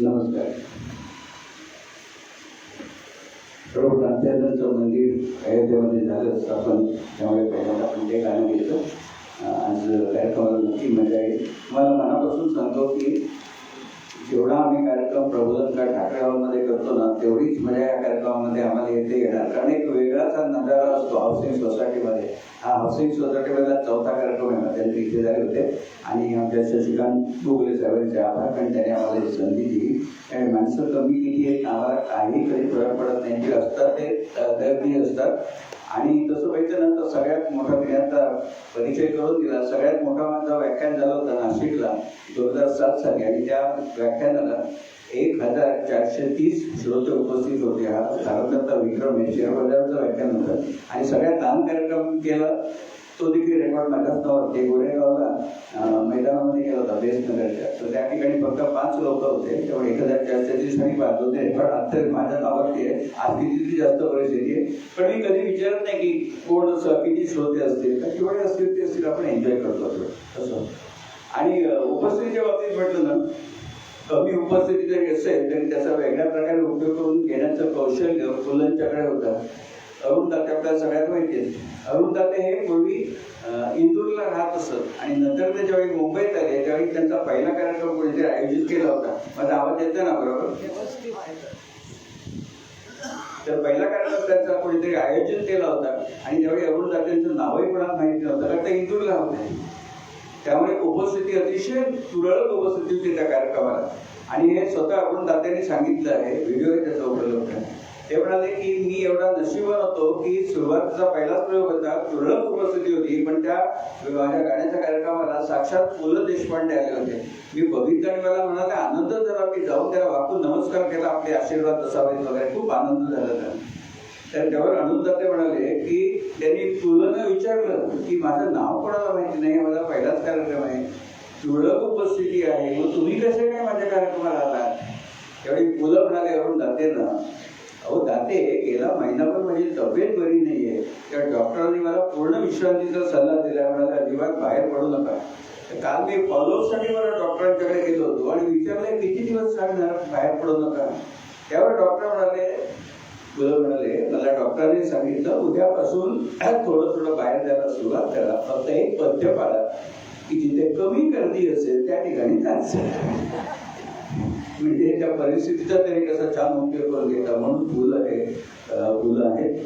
नमस्कार. प्रभू रामचंद्रांचं मंदिर अयोध्येमध्ये झालं स्थापन, त्यामुळे पहिल्यांदा आपण ते गाणं घेतो. आज कार्यक्रमाला नक्की मजा येईल. मला मनापासून सांगतो की जेवढा आम्ही कार्यक्रम प्रबोधनकार ठाकरेगावमध्ये करतो ना, तेवढीच मजा या कार्यक्रमामध्ये आम्हाला येते येणार. कारण एक वेगळाच नजारा असतो हाऊसिंग सोसायटीमध्ये. हा हाऊसिंग सोसायटीमधला 4था कार्यक्रम आहे. त्यांचे इथे झाले होते आणि आमच्या शशिकांत बुगले साहेबांचे आभार, कारण त्याने आम्हाला ही संधी दिली. आणि माणसं कमी किती आहेत आम्हाला काही कधी फरक पडत नाही. जे असतात ते दर्दी असतात. आणि तसं पाहिजे ना तर सगळ्यात मोठा त्यांचा परिचय करून दिला. सगळ्यात मोठा माझा व्याख्यान झालं होतं नाशिकला 2007 साली, आणि त्या व्याख्यानाला 1430 श्रोते उपस्थित होते. हा भारताचा विक्रम आहे. शेअर बाजाराचं व्याख्यान होतं आणि सगळ्यात लहान कार्यक्रम केला तो देखील रेकॉर्ड माझ्याच नावावर. ते गोरेगावला मैदानामध्ये केला होता बेसनगरच्या. तर त्या ठिकाणी फक्त 5 लोक होते. त्यामुळे 1430 आणि 5 होते. रेकॉर्ड आता माझ्या नावावरती आहे. आज किती जास्त परिस्थिती आहे, पण मी कधी विचारत नाही की कोण किती श्रोते असतील का, केवढे असतील ते असतील. आपण एन्जॉय करतो तसं. आणि उपस्थितीच्या बाबतीत म्हटलं ना, कमी उपस्थिती जरी असेल तरी त्याचा वेगळ्या प्रकारे उपयोग करून घेण्याचं कौशल्य फुलंच्याकडे होतं. अरुण दाते आपल्याला सगळ्यात माहिती आहे. अरुण दाते हे पूर्वी इंदूरला राहत असत आणि नंतर ते ज्यावेळी मुंबईत आले त्यावेळी त्यांचा पहिला कार्यक्रम कोणीतरी आयोजित केला होता. माझा आवाज येतो ना बरोबर? तर पहिला कार्यक्रम त्यांचा कोणीतरी आयोजित केला होता आणि त्यावेळी अरुण दातेंचं नावही कोणाला माहिती नव्हतं कारण ते इंदूरला होते. त्यामुळे उपस्थिती अतिशय तुरळक उपस्थिती होती त्या कार्यक्रमाला. आणि हे स्वतः अरुण दातेंनी सांगितलं आहे, व्हिडिओही त्याचा उपलब्ध आहे. ते म्हणाले की मी एवढा नशिबान होतो की सुरुवातीचा पहिलाच प्रयोग होता, तुरळक उपस्थिती होती, पण त्या माझ्या गाण्याच्या कार्यक्रमाला साक्षात पु ल देशपांडे आले होते. मी बघितलं आणि मला म्हणाले आनंद झाला. मी जाऊन त्याला वाकून नमस्कार केला, आपले आशीर्वाद असावेत वगैरे, खूप आनंद झाला त्याला. तर त्यावर अरुण दाते म्हणाले की त्यांनी पुलंना विचारलं की माझं नाव कोणाला माहिती नाही, माझा पहिलाच कार्यक्रम आहे, तुरळक उपस्थिती आहे, मग तुम्ही कसे काय माझ्या कार्यक्रमाला आलात? त्यावेळी पुलं म्हणाले अरुण दातेंना, अहो दाते, गेला महिनाभर माझी तब्येत बरी नाहीये, त्या डॉक्टरांनी मला पूर्ण विश्रांतीचा सल्ला दिला, म्हणाला अजिबात बाहेर पडू नका. काल मी फॉलोअपसाठी मला डॉक्टरांच्याकडे गेलो होतो आणि विचारले किती दिवस सांगणार बाहेर पडू नका. त्यावर डॉक्टर म्हणाले मला डॉक्टरांनी सांगितलं उद्यापासून थोडं थोडं बाहेर जायला सुरुवात करा, फक्त एक पथ्य पाळा की जिथे कमी गर्दी असेल त्या ठिकाणी जायचं. म्हणजे त्या परिस्थितीचा तरी कसा छान उपयोग करून घेता. म्हणून फुलं आहेत.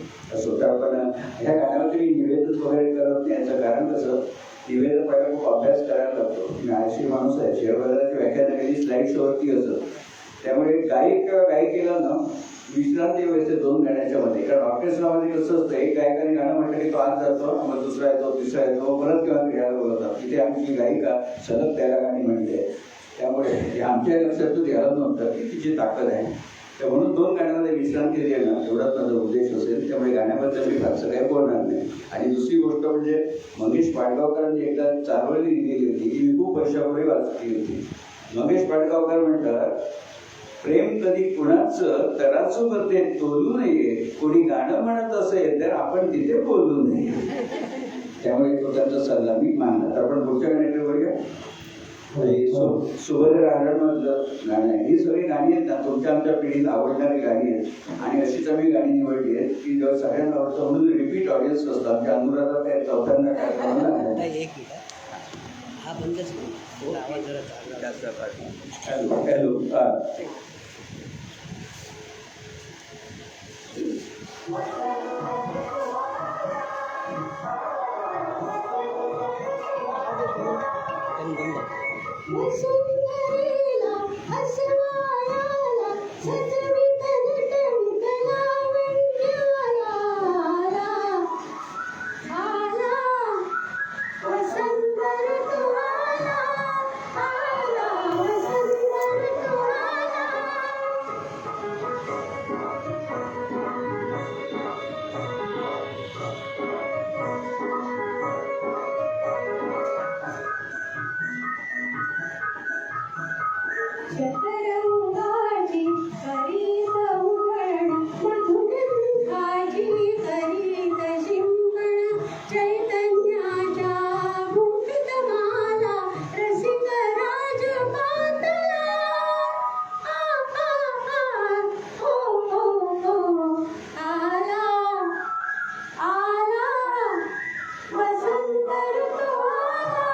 स्वतः पण ह्या गाण्यावर तरी निवेदन वगैरे करत नाही. याचं कारण कसं, निवेदन पहिला खूप अभ्यास करायला लागतो. मी आळशी माणूस आहे, शेअर बाजाराची व्याख्या केली स्लाईड शोवरती असं. त्यामुळे गायक किंवा गायिकेला ना विश्रांती व्यवस्थित 2 गाण्याच्या मध्ये, कारण ऑर्केस्ट्रामध्ये कसं असतं, एक गायकाने गाणं म्हटलं की तो आज जातो, मग दुसरा येतो, तिसरा येतो, परत किंवा घ्यायला बोलवतात. तिथे आमची गायिका सलग 13 गाणी म्हणते. त्यामुळे आमच्या लक्षात तो द्यायला नव्हतं की तिची ताकद आहे. तर म्हणून 2 गाण्यामध्ये विश्रांती देणं एवढाच माझा उद्देश असेल. त्यामुळे गाण्याबद्दल मी फारसं काही बोलणार नाही. आणि दुसरी गोष्ट म्हणजे मंगेश पाडगावकरांनी एकदा चारोळी लिहिलेली होती, जी मी खूप वर्षापूर्वी वाचली होती. मंगेश पाडगावकर म्हणतात, प्रेम कधी कुणाचं तराजूमध्ये तोलू नये, कोणी गाणं म्हणत असेल तर आपण तिथे बोलू नये. त्यामुळे तो त्यांचा सल्ला मी मानला. तर आपण पुढच्या गाण्याकडे बघूया. सुभद्र आढळमधलं गाणं आहे. ही सगळी गाणी आहेत ना तुमच्या आमच्या पिढीला आवडणारी गाणी आहेत. आणि अशीच आम्ही गाणी निवडली आहेत की जेव्हा सगळ्यांना आवडतं म्हणून रिपीट ऑडियन्स असतात. आमच्या अनुराधा काय चौथ्यांदा काय हॅलो वसुंधरेला अस्वायाला सजवित नटवित लावण्याला आला वसंत ऋतू आला वसंत ऋतू शतरंगाची करीत उघड मधुगंधाची करीत शिंगण चैतन्याच्या मुक्तमाला रसिक राजपातला आला आला वसंत ऋतू आला.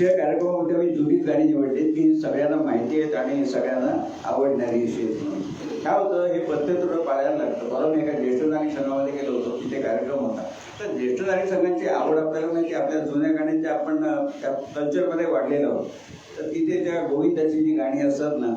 दुसऱ्या कार्यक्रमामध्ये मी जुनीच गाणी निवडली ती सगळ्यांना माहिती आहेत आणि सगळ्यांना आवडणारी अशी आहेत. काय होतं, हे पद्धत थोडं पाळायला लागतं. बरोबर, मी एका ज्येष्ठ नागरिक संघामध्ये गेलो होतो, तिथे कार्यक्रम होता. तर ज्येष्ठ नागरिक संघाची आवड आपल्याला माहिती, आपल्या जुन्या गाण्यांच्या आपण त्या कल्चरमध्ये वाढलेलो आहोत. तर तिथे त्या गोविंदाची जी गाणी असतात ना,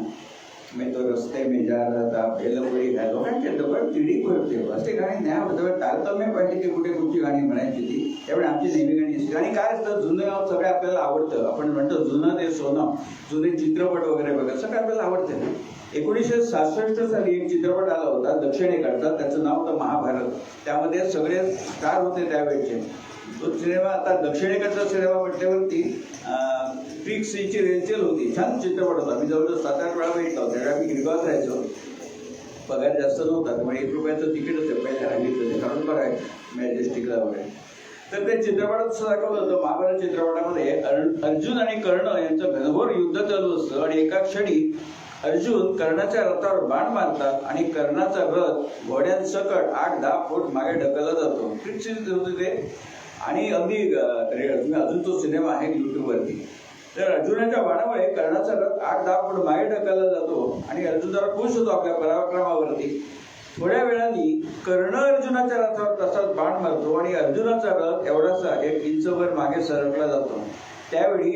मी तो रस्ते में जा रहा था बेलपुरी घ्या, लोकांचे डबल तिडीक होते असे गाणी नाही आवडत. तारतम्य पाहिजे की कुठे कुठची गाणी म्हणायची ती, त्यामुळे आमची नेहमी गाणी असते. आणि काय असतं, जुनं नाव सगळं आपल्याला आवडतं. आपण म्हणतो जुनं ते सोनं, जुने चित्रपट वगैरे बघा सगळं आपल्याला आवडतं. 1966 साली एक चित्रपट आला होता दक्षिणेकडचा, त्याचं नाव होतं महाभारत. त्यामध्ये सगळे स्टार होते त्यावेळेचे. तो सिनेमा आता दक्षिणेकडचा सिनेमा म्हटल्यावरती ट्रिक्सीची रेलचेल होती. छान चित्रपट होता. मी जवळजवळ 7-8 वेळा बघितला होता. त्यावेळेला मी गिरगावात राहायचो. पगार जास्त नव्हता, त्यामुळे 1 रुपयाचं तिकीट होतं पहिल्या रांगेचं, ते काढून बघायचं मॅजेस्टिकला वगैरे. तर ते चित्रपटात असं दाखवलं होतं, महाभारत चित्रपटामध्ये अर्जुन आणि कर्ण यांचं घनघोर युद्ध चालू असतं आणि एका क्षणी अर्जुन कर्णाच्या रथावर बाण मारतात आणि कर्णाचा रथ घोड्यांसकट 8-10 फूट मागे ढकलला जातो. ट्रिक्स होते ते. आणि अगदी तुम्ही अजून तो सिनेमा आहे युट्यूबवरती. तर अर्जुनाच्या बाणामुळे कर्णाचा रथ 8-10 फूट मागे ढकलला जातो आणि अर्जुन जरा खुश होतो आपल्या पराक्रमावरती. थोड्या वेळाने कर्ण अर्जुनाच्या रथावर तसाच बाण मारतो आणि अर्जुनाचा रथ एवढासा 1 इंचभर मागे सरकला जातो. त्यावेळी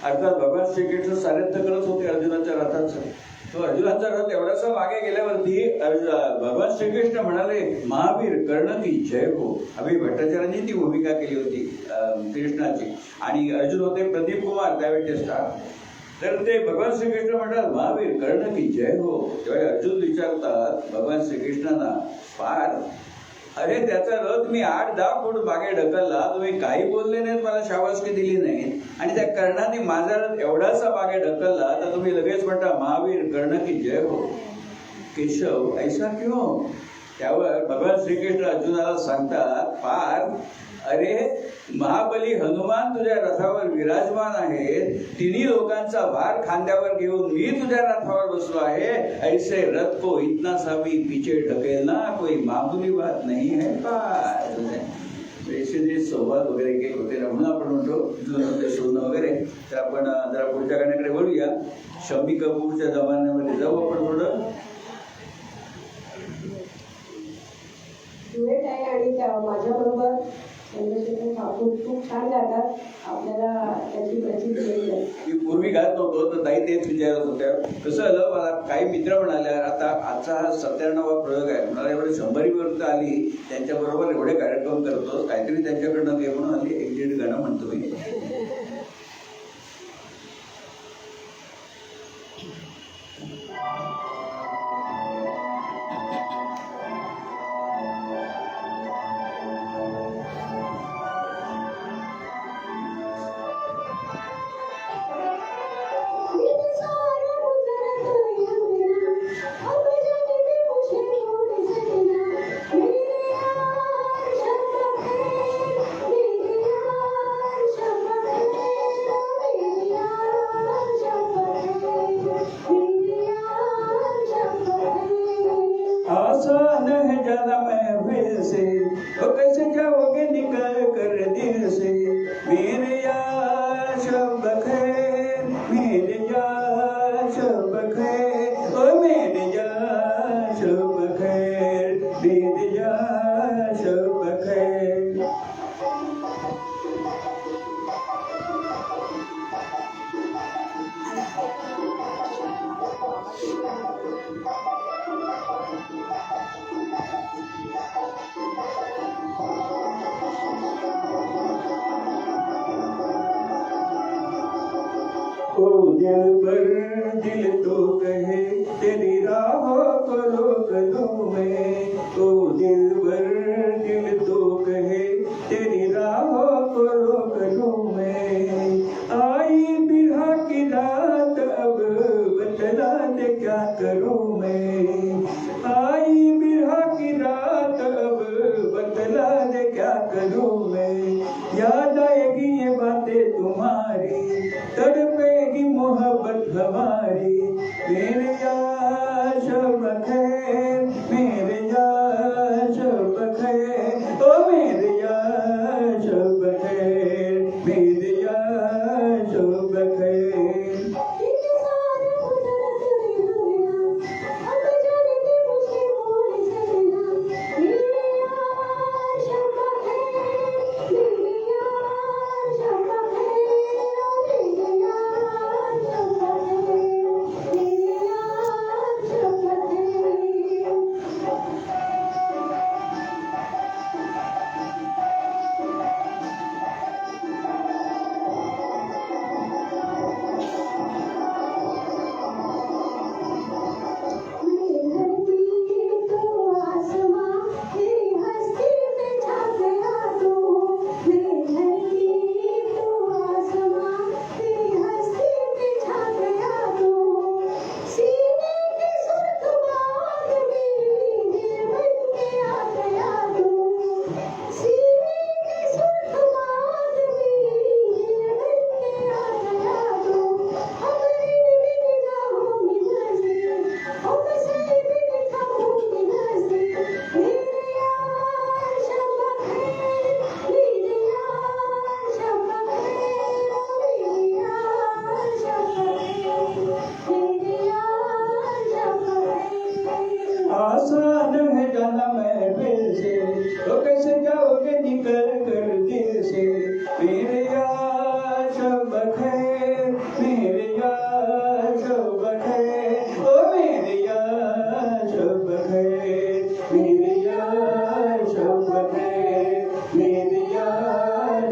अर्थात भगवान श्रीकृष्ण सारथ्य करत होते अर्जुनाच्या रथाचं. तो अर्जुनाचा रथ एवढासा मागे गेल्यावरती भगवान श्रीकृष्ण म्हणाले, महावीर कर्ण की जय हो. अभि भट्टाचार्यांनी ती भूमिका केली होती कृष्णाची. आणि अर्जुन होते प्रदीप कुमार त्यावेळेचे स्टार. तर ते भगवान श्रीकृष्ण म्हणतात, महावीर कर्ण की जय हो. तेव्हा अर्जुन विचारतात भगवान श्रीकृष्णांना, पार अरे त्याचा रथ मी 8-10 फूट मागे ढकलला, तुम्ही काही बोलले नाहीत, मला शाबासकी दिली नाही. आणि त्या कर्णाने माझा रथ एवढासा मागे ढकलला तर तुम्ही लगेच म्हणता महावीर कर्ण की जय हो. केशव ऐसा क्यों? त्यावर भगवान श्रीकृष्ण अर्जुनाला सांगतात, पार अरे महाबली हनुमान तुझ्या रथावर विराजमान आहेत. 3 लोकांचा भार खांद्यावर घेऊन मी तुझ्या रथावर बसलो आहे. ऐसे रथ को इतना सा भी पीछे ढकेलना कोई मामूली बात नहीं है पार. असे जे संवाद वगैरे केले होते ना, म्हणून आपण म्हणतो जुनं ते सोनं वगैरे. तर आपण जरा पुढच्या गाण्याकडे वळूया. शम्मी कपूरच्या जमान्यामध्ये जाऊ आपण थोडं. डुएट आहे आणि माझ्याबरोबर चंद्रशेखर ठाकूर खूप छान गातात. आपल्याला त्याची प्रचिती आहे. मी पूर्वी गात नव्हतो, तर ताई तेच विचारत होत्या. कसं झालं, मला काही मित्र म्हणाले, आता आजचा हा 97वा प्रयोग आहे, मला एवढे 100वी आली, त्यांच्याबरोबर एवढे कार्यक्रम करतो, काहीतरी त्यांच्याकडनं घे म्हणून आली 1-1.5 गाणं म्हणतो मी. आसान है जाना महफिल से, तो कैसे जाओगे निकल कर दिल से. मेरे यार शब बखैर, मेरे यार शब बखैर, ओ मेरे यार शब बखैर, मेरे यार शब बखैर. ओ दिलबर दिल तो कहे तेरी राहों को रोक दूं मैं. ओ दिलबर दिल तो कहे तेरी राहों को रोक दूं मैं. आई बिरहा की रात अब बतला दे क्या करूं मैं. आई बिरहा की रात अब बतला दे क्या करूं मैं. याद आएगी ये बातें तुम्हारी, तड़पेगी मोहब्बत हमारी. मेरे यार शब बखैर, मेरे यार शब बखैर, ओ मेरे यार शब बखैर, मेरे यार शब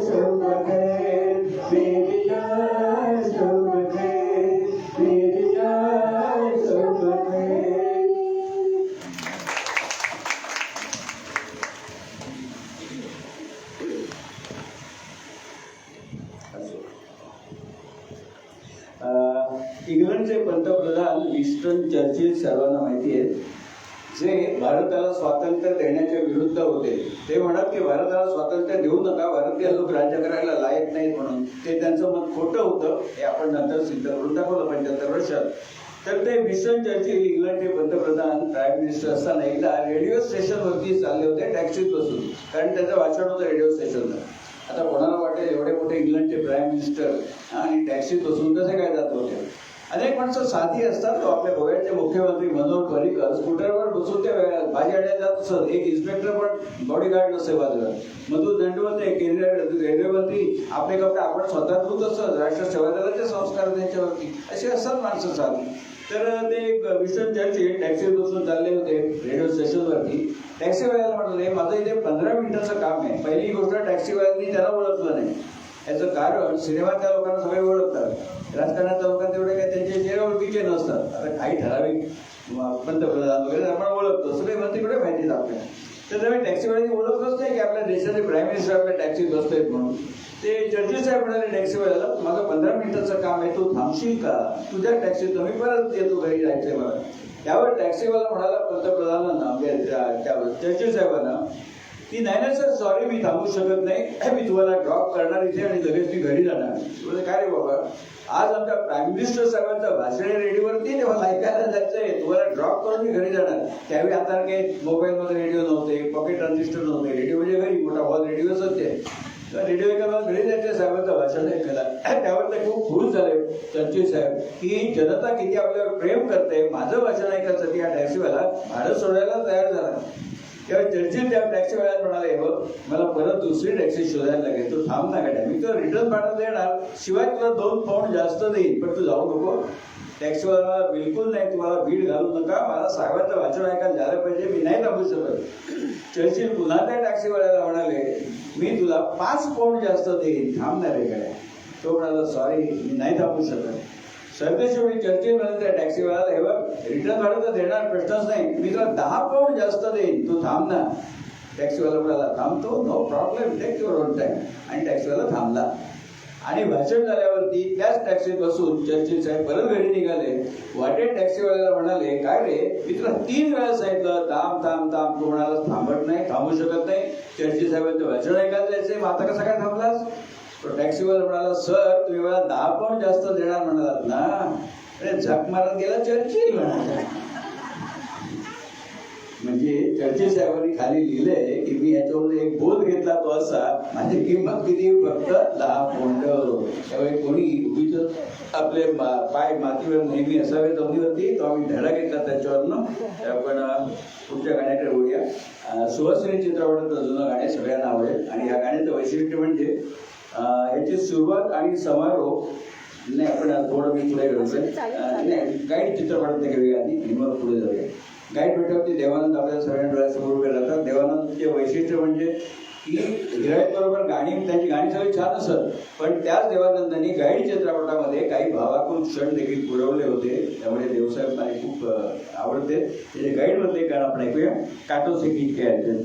शुभ खैर मेरी जय शुभ खैर मेरी जय शुभ खैर. इंग्लंडचे पंतप्रधान विन्स्टन चर्चिल सर्वांना माहिती आहे, जे भारताला स्वातंत्र्य देण्याच्या विरुद्ध होते. ते म्हणत की भारताला स्वातंत्र्य देऊ नका, भारतीय लोक राज्य करायला लायक नाहीत म्हणून. ते त्यांचं मत खोटं होतं, हे आपण नंतर सिद्ध करून दाखवलं 75 वर्षात. तर ते विन्स्टन चर्चिल इंग्लंडचे पंतप्रधान प्राईम मिनिस्टर असताना एकदा रेडिओ स्टेशनवरती चालले होते टॅक्सीत बसून, कारण त्याचं वाचन होतं रेडिओ स्टेशनला. आता कोणाला वाटेल एवढे मोठे इंग्लंडचे प्राईम मिनिस्टर आणि टॅक्सीत बसून कसे काय जात होते. अनेक माणसं साधी असतात. तो आपल्या गोव्याचे मुख्यमंत्री मनोहर पर्रीकर स्कूटरवर बसून ते भाजी आणायला जात असत. एक इन्स्पेक्टर पण बॉडीगार्ड नसते बाजूला. मधुर दंडवते केंद्रीय रेल्वे मंत्री आपले कपडे आपण स्वतः धुत असतात. राष्ट्र सेवा दलाचे संस्कार त्यांच्यावरती अशी असतात माणसं साधी. तर ते विन्स्टन चर्चिल टॅक्सीत बसून चालले होते रेडिओ स्टेशनवरती. टॅक्सीवाल्याला म्हटले, माझं इथे 15 मिनिटाचं काम आहे. पहिली गोष्ट, टॅक्सीवाल्यांनी त्याला ओळखलं नाही. याचं कारण, सिनेमातल्या लोकांना सगळे ओळखतात, राजकारणाच्या लोकांना तेवढे काही त्यांचे चेहरे ओळखीचे नसतात. आता काही ठराविक पंतप्रधान वगैरे आपण ओळखतो, सगळे मंत्री कुठे माहितीत आपल्याला. तर त्यामुळे टॅक्सीवाल्यांनी ओळखलंच नाही की आपल्या देशाचे प्राईम मिनिस्टर आपल्या टॅक्सीत बसतोय म्हणून. ते चर्चिल साहेब म्हणाले टॅक्सीवाल्याला, माझं 15 मिनिटाचं काम आहे, तू थांबशील का? तुझ्या टॅक्सीत मी परत येतो, घरी जायचंय मला. त्यावर टॅक्सीवाला म्हणाला पंतप्रधानांना, चर्चिल साहेबांना, की नाही सर, सॉरी, मी थांबू शकत नाही, मी तुम्हाला ड्रॉप करणार इथे आणि लगेच मी घरी जाणार. म्हणजे काय रे बाबा, आज आमच्या प्राईम मिनिस्टर साहेबांचं भाषण रेडिओवरती, ते मला ऐकायला जायचंय, तुम्हाला ड्रॉप करून मी घरी जाणार. त्यावेळी आता काही मोबाईलमध्ये रेडिओ नव्हते, पॉकेट ट्रान्झिस्टर नव्हते, रेडिओ म्हणजे घरी मोठा हॉल रेडिओच होते. रेडिओ ऐकायला घरी जायचे साहेबांचं भाषण ऐकायला. त्यावर ते खूप खुश झाले चर्चिल साहेब, की जनता किती आपल्यावर प्रेम करते. माझं भाषण ऐकायसाठी या टॅक्सीवाला भाडं सोडायला तयार झाला. तेव्हा चर्चिल त्या टॅक्सीवाल्याला म्हणाले, बघ, मला परत दुसरी टॅक्सी शोधायला लागेल, तू थांब ना गाड्या, मी तुला रिटर्न भाडं देणार, शिवाय तुला 2 पाऊंड जास्त देईन, पण तू जाऊ नको. टॅक्सीवाला बिलकुल नाही, तुम्हाला भीड घालू नका, मला साहेबांचं वाचन ऐकायला झालं पाहिजे, मी नाही थांबू शकत. चर्चिल पुन्हा त्या टॅक्सीवाल्याला म्हणाले, मी तुला 5 पाऊंड जास्त देईन, थांबणार आहे गाड्या. तो म्हणाला, सॉरी, मी नाही थांबू शकत. सरतेशेवटी चर्चिल म्हणाले त्या टॅक्सीवाल्याला, हे बघ, रिटर्न भाडं तर देणार, प्रश्नच नाही, मी तुला 10 पाऊंड जास्त देईन, तू थांब ना. टॅक्सीवाला म्हणाला, थांबतो, no problem, take your own time. आणि टॅक्सीवाला थांबला. आणि भाषण झाल्यावरती त्याच टॅक्सीत बसून चर्चिल साहेब परत घरी निघाले. वाटेत टॅक्सीवाल्याला म्हणाले, काय रे, मी तुला 3 वेळा सांगितलं थांब थांब थांब, तू म्हणाला थांबत नाही, थांबू शकत नाही. चर्चिल साहेबांचं भाषण ऐकायला जायचंय, मग आता कसा काय थांबलास? टॅक्सीवाला म्हणाला, सर, तुम्ही मला 10 पाऊंड जास्त देणार म्हणालात ना. अरे झक मारत गेला चर्चिल म्हणाला. म्हणजे चर्चिल साहेबांनी खाली लिहिलंय की मी याच्यावर एक बोध घेतला, तो असा, माझी किंमत किती, फक्त 10 पाऊंड. त्यावेळी कोणी उगीच आपले पाय मातीवर नेहमी असावे जमिनीवरती, तो आम्ही धडा घेतला त्याच्यावरनं. आपण पुढच्या गाण्याकडे बोलूया. सुहासिनी चित्रपटाचं जुनं गाणे सगळ्यांना आवडेल. आणि या गाण्याचं वैशिष्ट्य म्हणजे याची सुरुवात आणि समारोप नाही, आपण थोडं मी पुढे करतोय, नाही, गाईड चित्रपटात घेऊया आधी आणि मग पुढे जाऊया. गाईड भेटवरती देवानंद आपल्या सगळ्या डोळ्यासमोर उभे राहतात. देवानंदचे वैशिष्ट्य म्हणजे की हिरायत बरोबर गाणी, त्यांची गाणी सगळी छान असत, पण त्याच देवानंदांनी गाईड चित्रपटामध्ये काही भावाकुल क्षण देखील पुरवले होते. त्यामुळे देवसाहेब मला खूप आवडते. त्याचे गाईडमधले गाणं आपण ऐकूया, काटो से खींच के आए.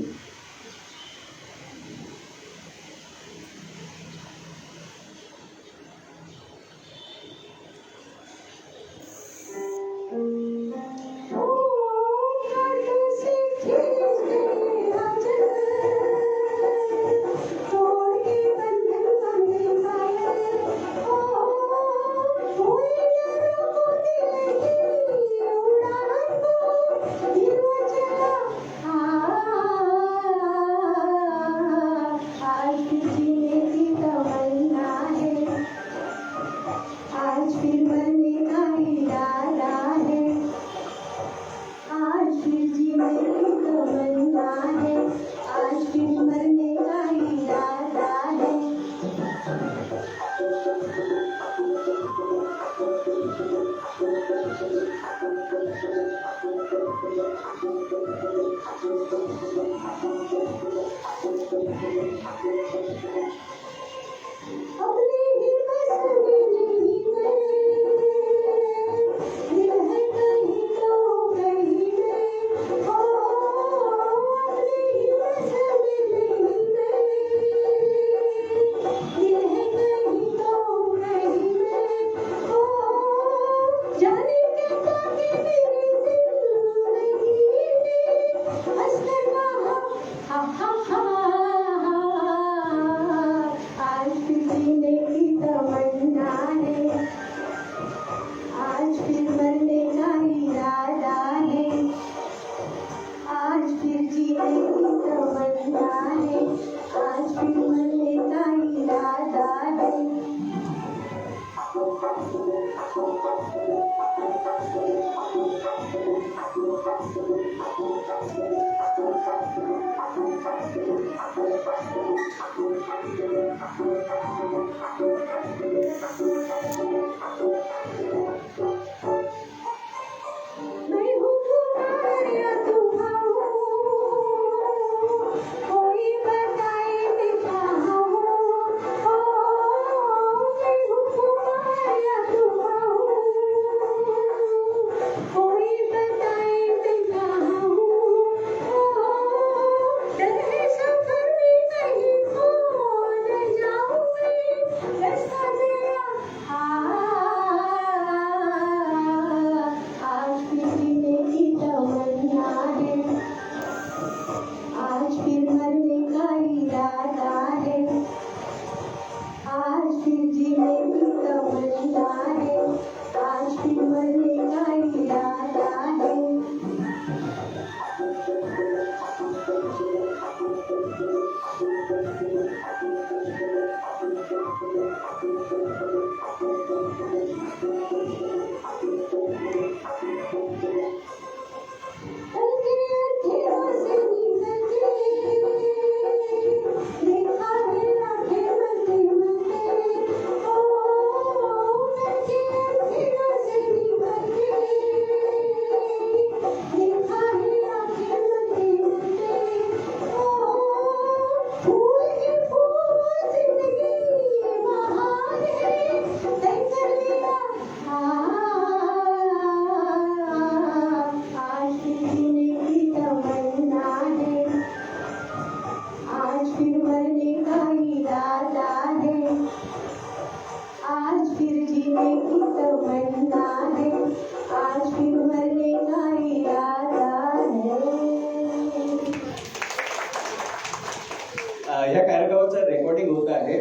ह्या कार्यक्रमाचं रेकॉर्डिंग होत आहे.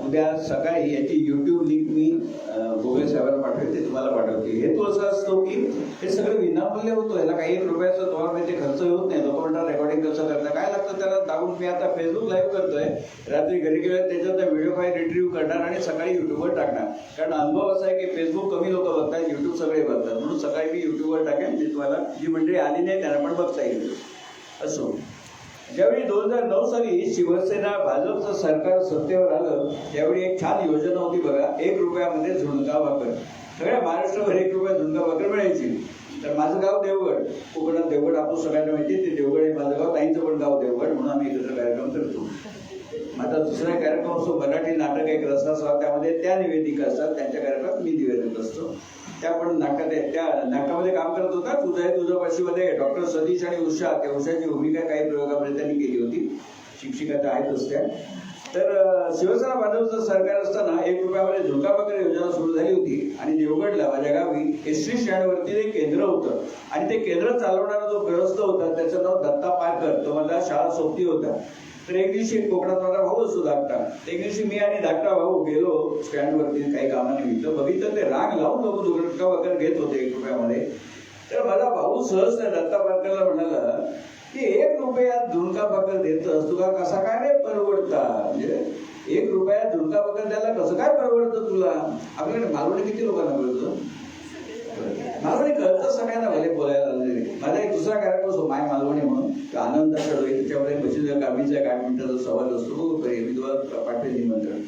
उद्या सकाळी याची यूट्यूब लिंक मी भोगले साहेबांना पाठवेल, ते तुम्हाला पाठवते. हेतू असा असतो की हे सगळं विनामूल्य होतं, याला काही 1 रुपयाचा तुम्हाला माहिती खर्च होत नाही. लोक म्हणतात रेकॉर्डिंग कसं करता, काय लागतं त्याला दाबून. मी आता फेसबुक लाईव्ह करतोय, रात्री घरी गेल्यावर त्याच्यात व्हिडिओ फाईल रिट्रीव्ह करणार आणि सकाळी युट्यूबवर टाकणार. कारण अनुभव असा आहे की फेसबुक कमी लोक बघतात, युट्यूब सगळे बघतात. म्हणून सकाळी मी युट्यूबवर टाकेन, जे तुम्हाला जी मंडळी आली नाही त्यांना पण बघता येईल. असो, ज्यावेळी 2009 साली शिवसेना भाजपचं सरकार सत्तेवर आलं त्यावेळी एक छान योजना होती बघा, 1 रुपयामध्ये झुणका भाकर. सगळ्या महाराष्ट्रावर 1 रुपया झुणका भाकर मिळायची. तर माझं गाव देवगड, कोकणात देवगड आपण सगळ्यांना माहिती, ते देवगड आहे माझं गाव, ताईंचं पण गाव देवगड, म्हणून आम्ही एकत्र कार्यक्रम करतो. माझा दुसरा कार्यक्रम असतो मराठी नाटक एक रसास्वाद, त्यामध्ये त्या निवेदिका असतात, त्यांच्या कार्यक्रमात मी निवेदक असतो. त्या पण नाटकात आहेत, त्या नाटकामध्ये काम करत होता. तुझं आहे तुझं पाशीमध्ये डॉक्टर सतीश आणि उषा, त्या उषाची भूमिका काही प्रयोगामध्ये त्यांनी केली होती. शिक्षिका तर आहेतच त्या. तर शिवसेना भाजपचं सरकार असताना 1 रुपयामध्ये झुणका भाकर योजना सुरू झाली होती. आणि देवगडला माझ्या गावी एसटी स्टँडवरती ते केंद्र होतं आणि ते केंद्र चालवणारा जो ग्रस्त होता त्याचं नाव दत्ता पारकर, तो माझा शाळा सोबती होता. तर एक दिवशी कोकणात माझा भाऊ असतो धाकटा, एक दिवशी मी आणि धाकटा भाऊ गेलो स्टँडवरती काही कामानिमित्त. बघितलं ते रांग लावून लोक झुणका भाकर घेत होते 1 रुपयामध्ये. तर माझा भाऊ सहज त्या दत्ता पारकरला म्हणाला की 1 रुपयात झुणका भाकर देतस, तुला कसा काय रे परवडता? म्हणजे 1 रुपयात झुणका भाकर द्यायला कसं काय परवडतं तुला? आपल्याकडे मालवणी किती लोकांना मिळतं? मालवणी कळतं सगळ्यांना, भले बोलायला लागले. माझा एक दुसरा कार्यक्रम असतो माय मालवणी म्हणून, आनंदाचा डोळे, त्याच्यामध्ये बशीच्या कामीचा काय मिनिटाचा सवाल असतो, मी तुम्हाला पाठवेल निमंत्रण.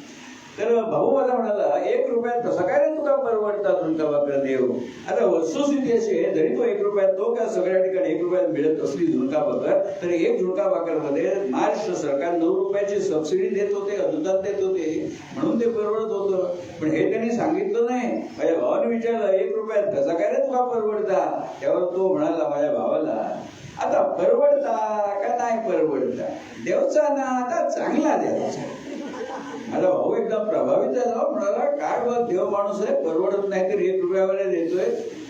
तर भाऊ मला म्हणाला 1 रुपयात कसं काय रे तुला परवडता झुणका भाकर देव? आता वस्तुस्थिती अशी आहे, जरी तो 1 रुपयात तो का सगळ्या ठिकाणी 1 रुपयात मिळत असली झुणका भाकर, तर 1 झुणका भाकरमध्ये महाराष्ट्र सरकार 9 रुपयाची सबसिडी देत होते, अनुदान देत होते, म्हणून ते परवडत होतं. पण हे त्यांनी सांगितलं नाही. माझ्या भावाने विचारलं 1 रुपयात कसा काय रे तुला परवडता? त्यावर तो म्हणाला माझ्या भावाला, आता परवडता का नाही परवडता, देवचा ना आता चांगला द्यायचा. माझा भाऊ एकदम प्रभावित झाला, म्हणाला काय बघ देव माणूस आहे, परवडत नाही तर 1 रुपयामध्ये देतोय.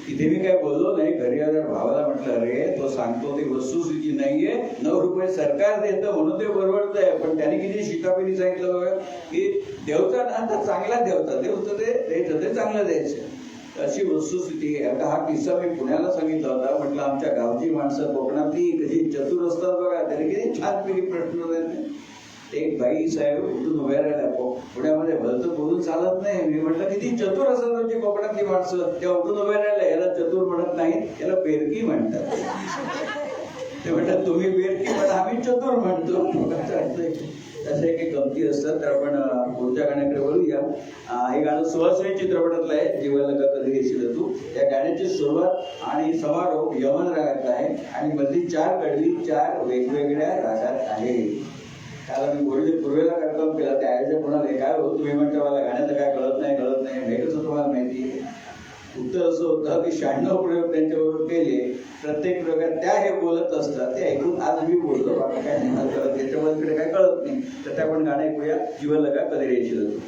इथे मी काय बोललो नाही. घरी आल्या भावाला म्हटलं अरे तो सांगतो ती वस्तुस्थिती नाहीये, 9 रुपये सरकार देतं म्हणून ते परवडत आहे. पण त्याने किती शिकापिनी सांगितलं बघा की देवचा ना तर चांगला देवता, देवचं ते द्यायचं ते चांगलं द्यायचं, अशी वस्तुस्थिती आहे. आता हा किस्सा मी पुण्याला सांगितला होता. म्हटलं आमच्या गावची माणसं कोकणातली कशी चतुर असतात बघा, त्याने किती छानपैकी प्रश्न देते. एक बाई साहेब उठून उभ्या राहिल्या, पुण्यामध्ये भलतं बोलून चालत नाही. मी म्हटलं किती चतुर असतात तुमची कोकणातली माणसं. त्या उठून उभ्या राहिल्या, याला चतुर म्हणत नाहीत, याला पेरकी म्हणतात. ते म्हणतात तुम्ही बेरकी पण आम्ही चतुर म्हणतो. तसे काही गमती असतात. तर आपण पुढच्या गाण्याकडे वळूया. हे गाणं सुहासिनी चित्रपटातलं आहे, जीवाला का कधी घेशील तू. या गाण्याची सुरुवात आणि समारोप यमन रागातला आहे आणि मधली 4 कडवी 4 वेगवेगळ्या रागात आहे. काल मी पूर्वेला कार्यक्रम केला, त्या आयोजक म्हणाले काय हो तुम्ही म्हणता मला गाण्याचं काय कळत नाही हे कसं तुम्हाला माहिती. उत्तर असं होतं की 96 प्रयोग त्यांच्याबरोबर केले, प्रत्येक प्रयोगात त्या हे बोलत असतात ते ऐकून आज मी बोलतो, बाकी काय नाही करत, त्याच्यामध्ये काय कळत नाही. तर त्या आपण गाणं ऐकूया, जीवाला का कधी यायची तू.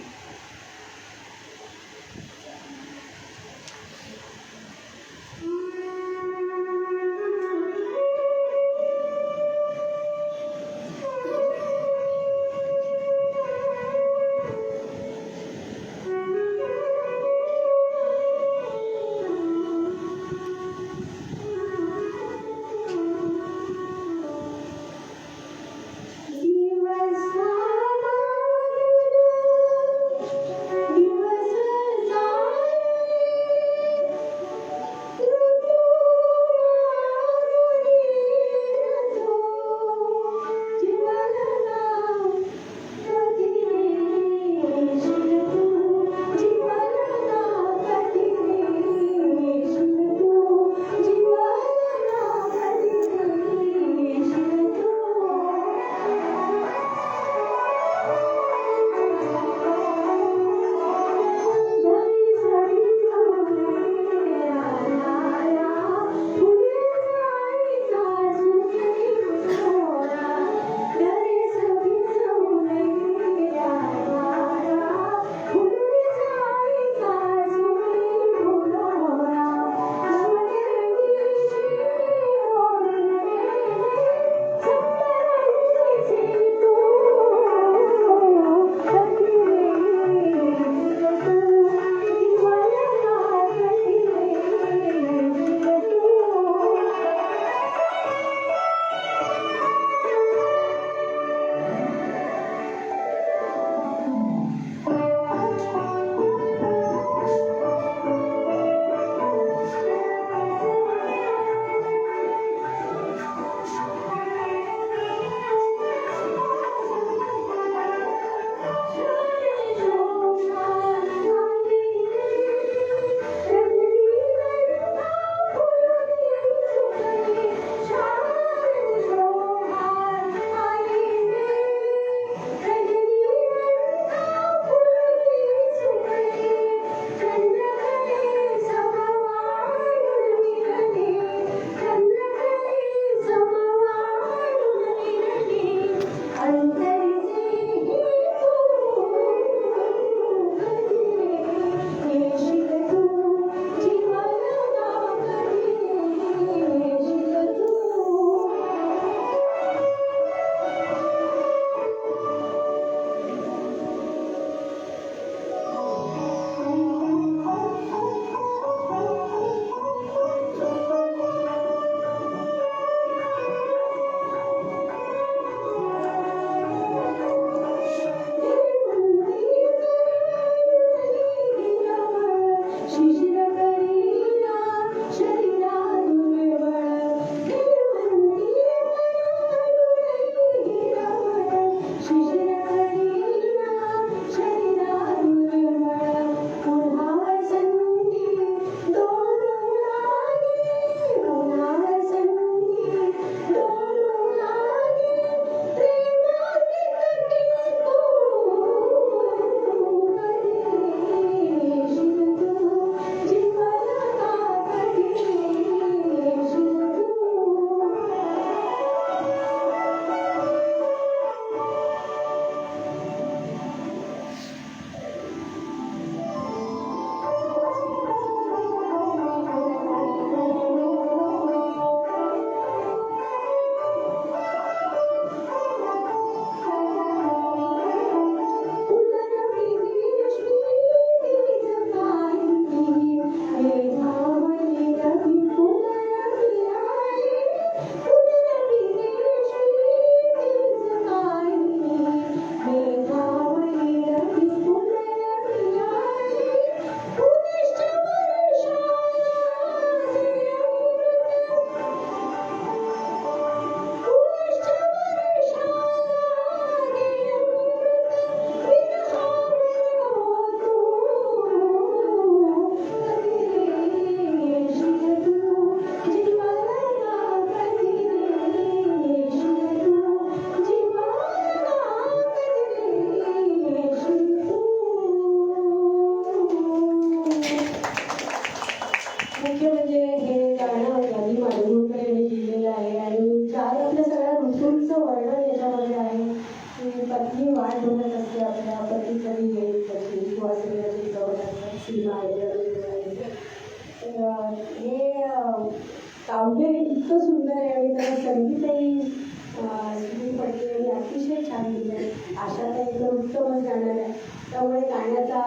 काव्य इतकं सुंदर आहे आणि त्याला संगीतही सुनील पडते आणि अतिशय छान दिलं आहे. आशा तर एकदम उत्तमच गाणार आहे. त्यामुळे गाण्याचा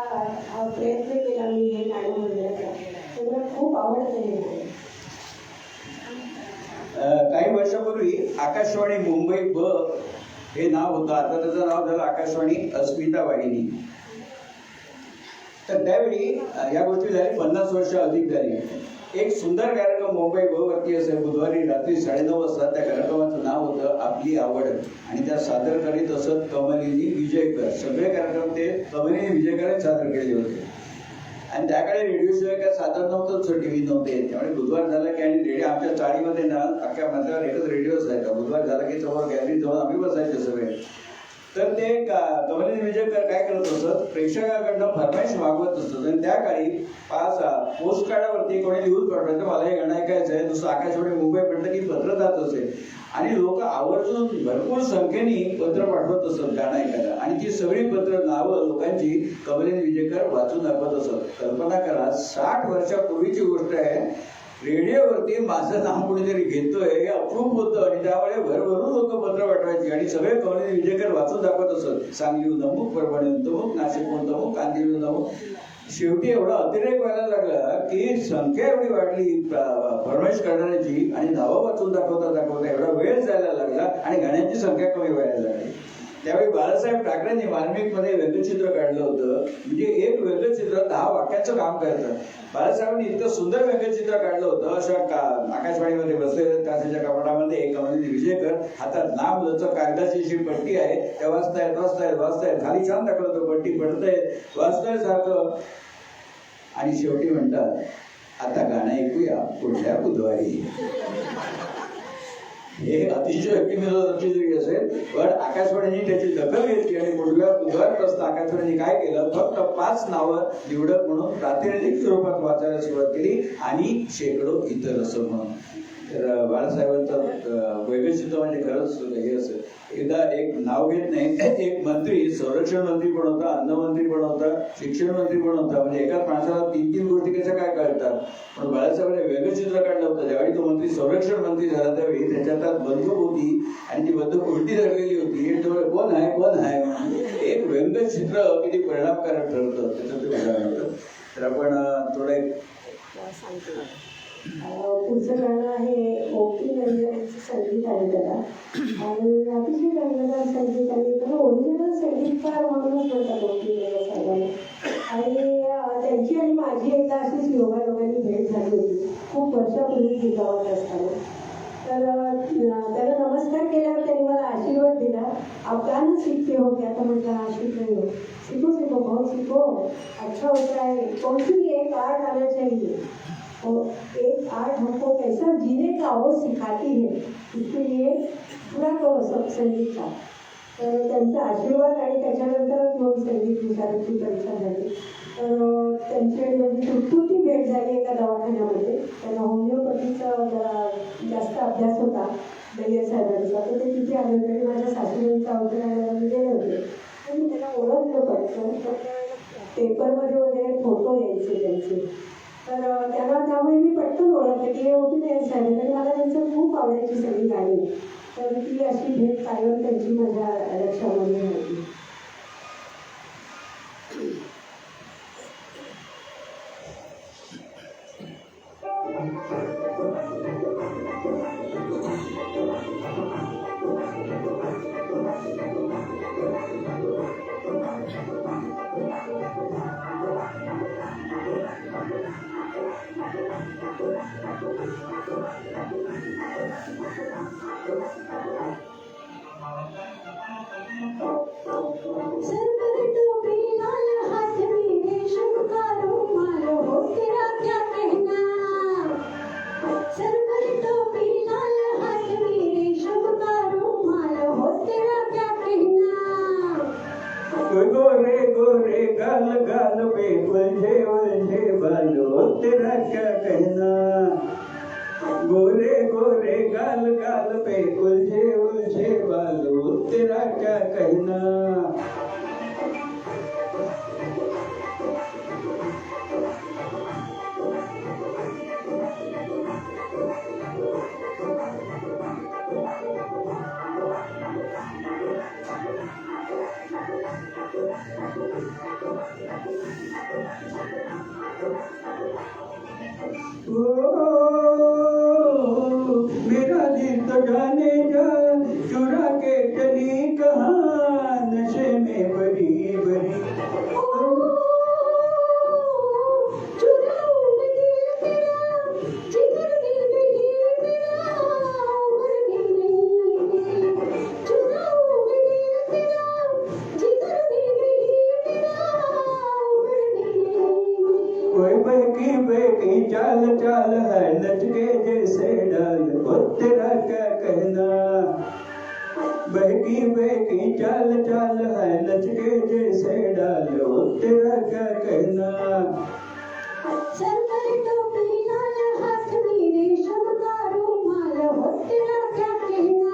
प्रयत्न केला मी हे गाणं म्हणण्याचा. तर मला खूप आवडतं हे गाणं. काही वर्षापूर्वी आकाशवाणी मुंबई ब हे नाव होतं. आता त्याचं नाव झालं आकाशवाणी अस्मिता वाहिनी. तर त्यावेळी या गोष्टी झाली 50 वर्ष अधिक झाली. एक सुंदर कार्यक्रम मुंबई ब वरती असेल बुधवारी रात्री 9:30 वाजता. त्या कार्यक्रमाचं नाव होतं आपली आवड आणि त्या सादर करीत असत कमलिनी विजयकर. सगळे कार्यक्रम ते कमलिनी विजयकरच सादर केले होते. आणि त्याकडे रेडिओशिवाय काय साधन नव्हतंच, टीव्ही नव्हते. त्यामुळे बुधवार झाला की आणि रेडिओ आमच्या चाळीमध्ये ना अख्ख्या मधल्यावर एकच रेडिओ असायचा. बुधवार झाला की समोर गॅलरी जवळ आम्ही बसायचे सगळे. तर ते कमलिनी विजयकर काय करत असत, प्रेक्षकाकडनं फरमाईश मागवत असत. आणि त्या काळी 5 पोस्ट कार्डावरती कोणी लिहून पाठवायचं मला हे गाणं ऐकायचं आहे. दुसरं आकाशवाणी मुंबईपर्यंत की पत्र जात असे आणि लोक आवर्जून भरपूर संख्येने पत्र पाठवत असत गाणं ऐकायला. आणि ती सगळी पत्र नावं लोकांची कमलिनी विजयकर वाचून दाखवत असत. कल्पना करा, 60 वर्षापूर्वीची गोष्ट आहे. रेडिओवरती माझं नाव कोणीतरी घेतोय हे अप्रूप होतं आणि त्यामुळे भरभरून लोक पत्र पाठवायची आणि सगळे कमलिनी विजयकर वाचून दाखवत असत. सांगलीहून अमुक, परभणीहून तमुक, नाशिकहून तमुक, कांदिवलीहून अमुक. शेवटी एवढा अतिरेक व्हायला लागला की संख्या एवढी वाढली फरमाईश करणाऱ्याची आणि नावं वाचून दाखवता एवढा वेळ जायला लागला आणि गाण्यांची संख्या कमी व्हायला लागली. त्यावेळी बाळासाहेब ठाकरेंनी मार्मिकमध्ये व्यंगचित्र काढलं होतं. म्हणजे एक व्यंगचित्र 10 वाक्याचं काम करतं. बाळासाहेबांनी इतकं सुंदर व्यंगचित्र काढलं होतं. अशा आकाशवाणीमध्ये बसलेल्या काचेच्या कपाटामध्ये एक कमलिनी विजयकर, हातात लांब लचक कागदाची अशी पट्टी आहे. त्या वाचतायत खाली छान दाखवलं होतं, पट्टी पडतायत वाचताय सारखं. आणि शेवटी म्हणतात आता गाणं ऐकूया पुढल्या बुधवारी. हे अतिशय व्यक्तिमत्व असेल, पण आकाशवाणीने त्याची दखल घेतली आणि बुधवारपासून आकाशवाणीने काय केलं, फक्त 5 नावं निवडक म्हणून प्रातिनिधिक स्वरूपात वाचायला सुरुवात केली आणि शेकडो इतर असं म्हणून. तर बाळासाहेबांचं व्यंगचित्र म्हणजे खरंच हे असेल. एकदा एक नाव घेत नाही, एक मंत्री संरक्षण मंत्री पण होता, अन्नमंत्री पण होता, शिक्षण मंत्री पण होता. म्हणजे एकाच माणसाला 3 गोष्टी कशा काय कळतात. पण बाळासाहेबांनी व्यंगचित्र काढलं होतं. ज्यावेळी तो मंत्री संरक्षण मंत्री झाला त्यावेळी त्याच्या हातात बंदूक होती आणि ती बंदूक उलटी धरलेली होती. त्यामुळे कोण आहे एक व्यंगचित्र किती परिणामकारक ठरतं त्याचं ते उदाहरण होतं. तर आपण थोडं पुढचं गाणं आहे ओपी रंजनचं संगीत आहे त्याला आणि अतिशय रंगदार संगीत आणि त्याला ओरिजिनल संगीतकार म्हणूनच म्हणतात ओपी रंजन साहेबांना. आणि त्यांची आणि माझी एकदा अशीच योगायोगाने भेट झाली होती खूप वर्षापूर्वी दुगावात असताना. तर त्याला नमस्कार केल्यावर त्यांनी मला आशीर्वाद दिला. आप गाना सीखते हो क्या? तो म्हटलं हा सीख रही हो. सीखो बहुत सीखो, अच्छा होता है. कौन सी भी एक आर्ट आना चाहिए और एक आर्ट हमको कैसा जीने का वो सिखाती है, इसके लिए पूरा करो सब संगीत का. तर त्यांचा आशीर्वाद आणि त्याच्यानंतरच मग संगीत विशारदची परीक्षा झाली. तर त्यांची आणि माझी तुटपुरती भेट झाली एका दवाखान्यामध्ये. त्यांना होमिओपॅथीचा जरा जास्त अभ्यास होता दैयर साहेबांचा. तर ते तिथे आले होते आणि माझ्या सासूबाईंचा औषधाला मी गेले होते आणि त्यांना ओळखलं पडतं. पेपरमध्ये वगैरे फोटो यायचे त्यांचे. तर त्यामुळे मी पटकन ओळखले की हे ओपी रंजन साहेब आणि मला त्यांचं खूप आवडायची सगळी गाणी. तर ती अशी भेट कायम त्यांची माझ्या लक्षामध्ये होती. गोरे गोरे गाल गाल पे उलझे उलझे बालों तेरा क्या कहना. गोरे गोरे गाल गाल पे उलझे उलझे बालों तेरा क्या कहना. मेरा दिल तो जाने जा चुरा के चली कहाँ नशे में बड़ी बड़ी बहकी बहकी चाल चाल है नच के जैसे डाल वो तेरा क्या कहना बहकी बहकी चाल चाल है नच के जैसे डाल वो तेरा क्या कहना सर पर टोपी लाल हाथ में रेशम का रुमाल वो तेरा क्या कहना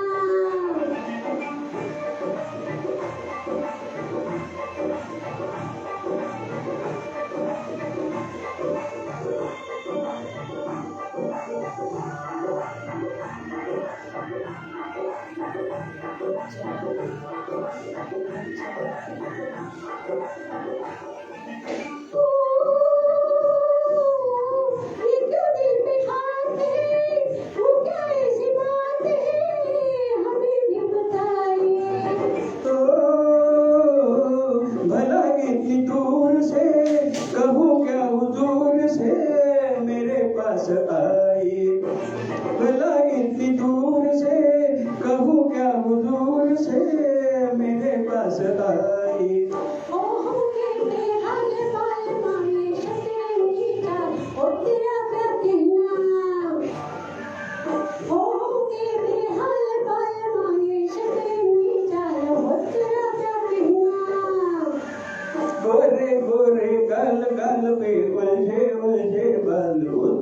आई भला इतनी दूर से कहूँ क्या हुजूर से मेरे पास आई गोरे गोरे गाल गाल पे उलझे उलझे बाल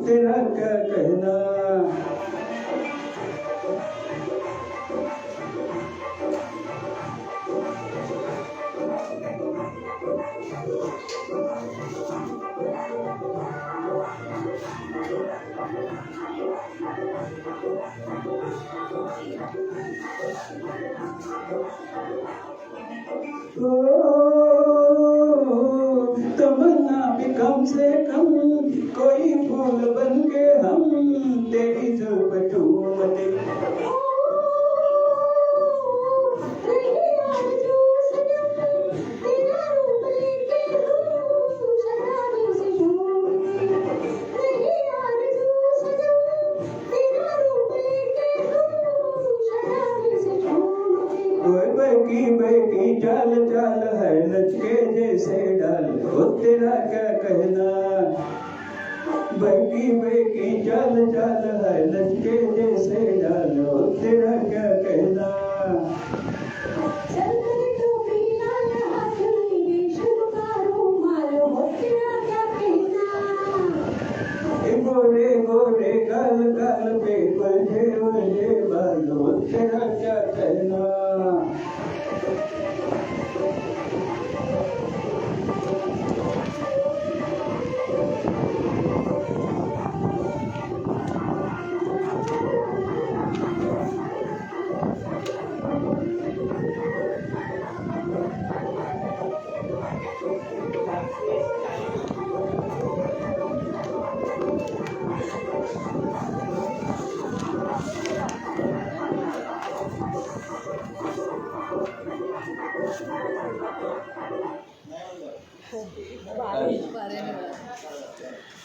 तेरा क्या कहना तमन्ना भी कम से कम कोई फूल बन के हम तेरी जुल्फ चूमते बहकी चाल चाल है नच के जैसे डाल वो तेरा क्या कहना बहकी बहकी चाल चाल है नच के जैसे डाल वो तेरा क्या कहना गोरे गोरे गाल गाल पे उलझे उलझे बाल वो तेरा क्या कहना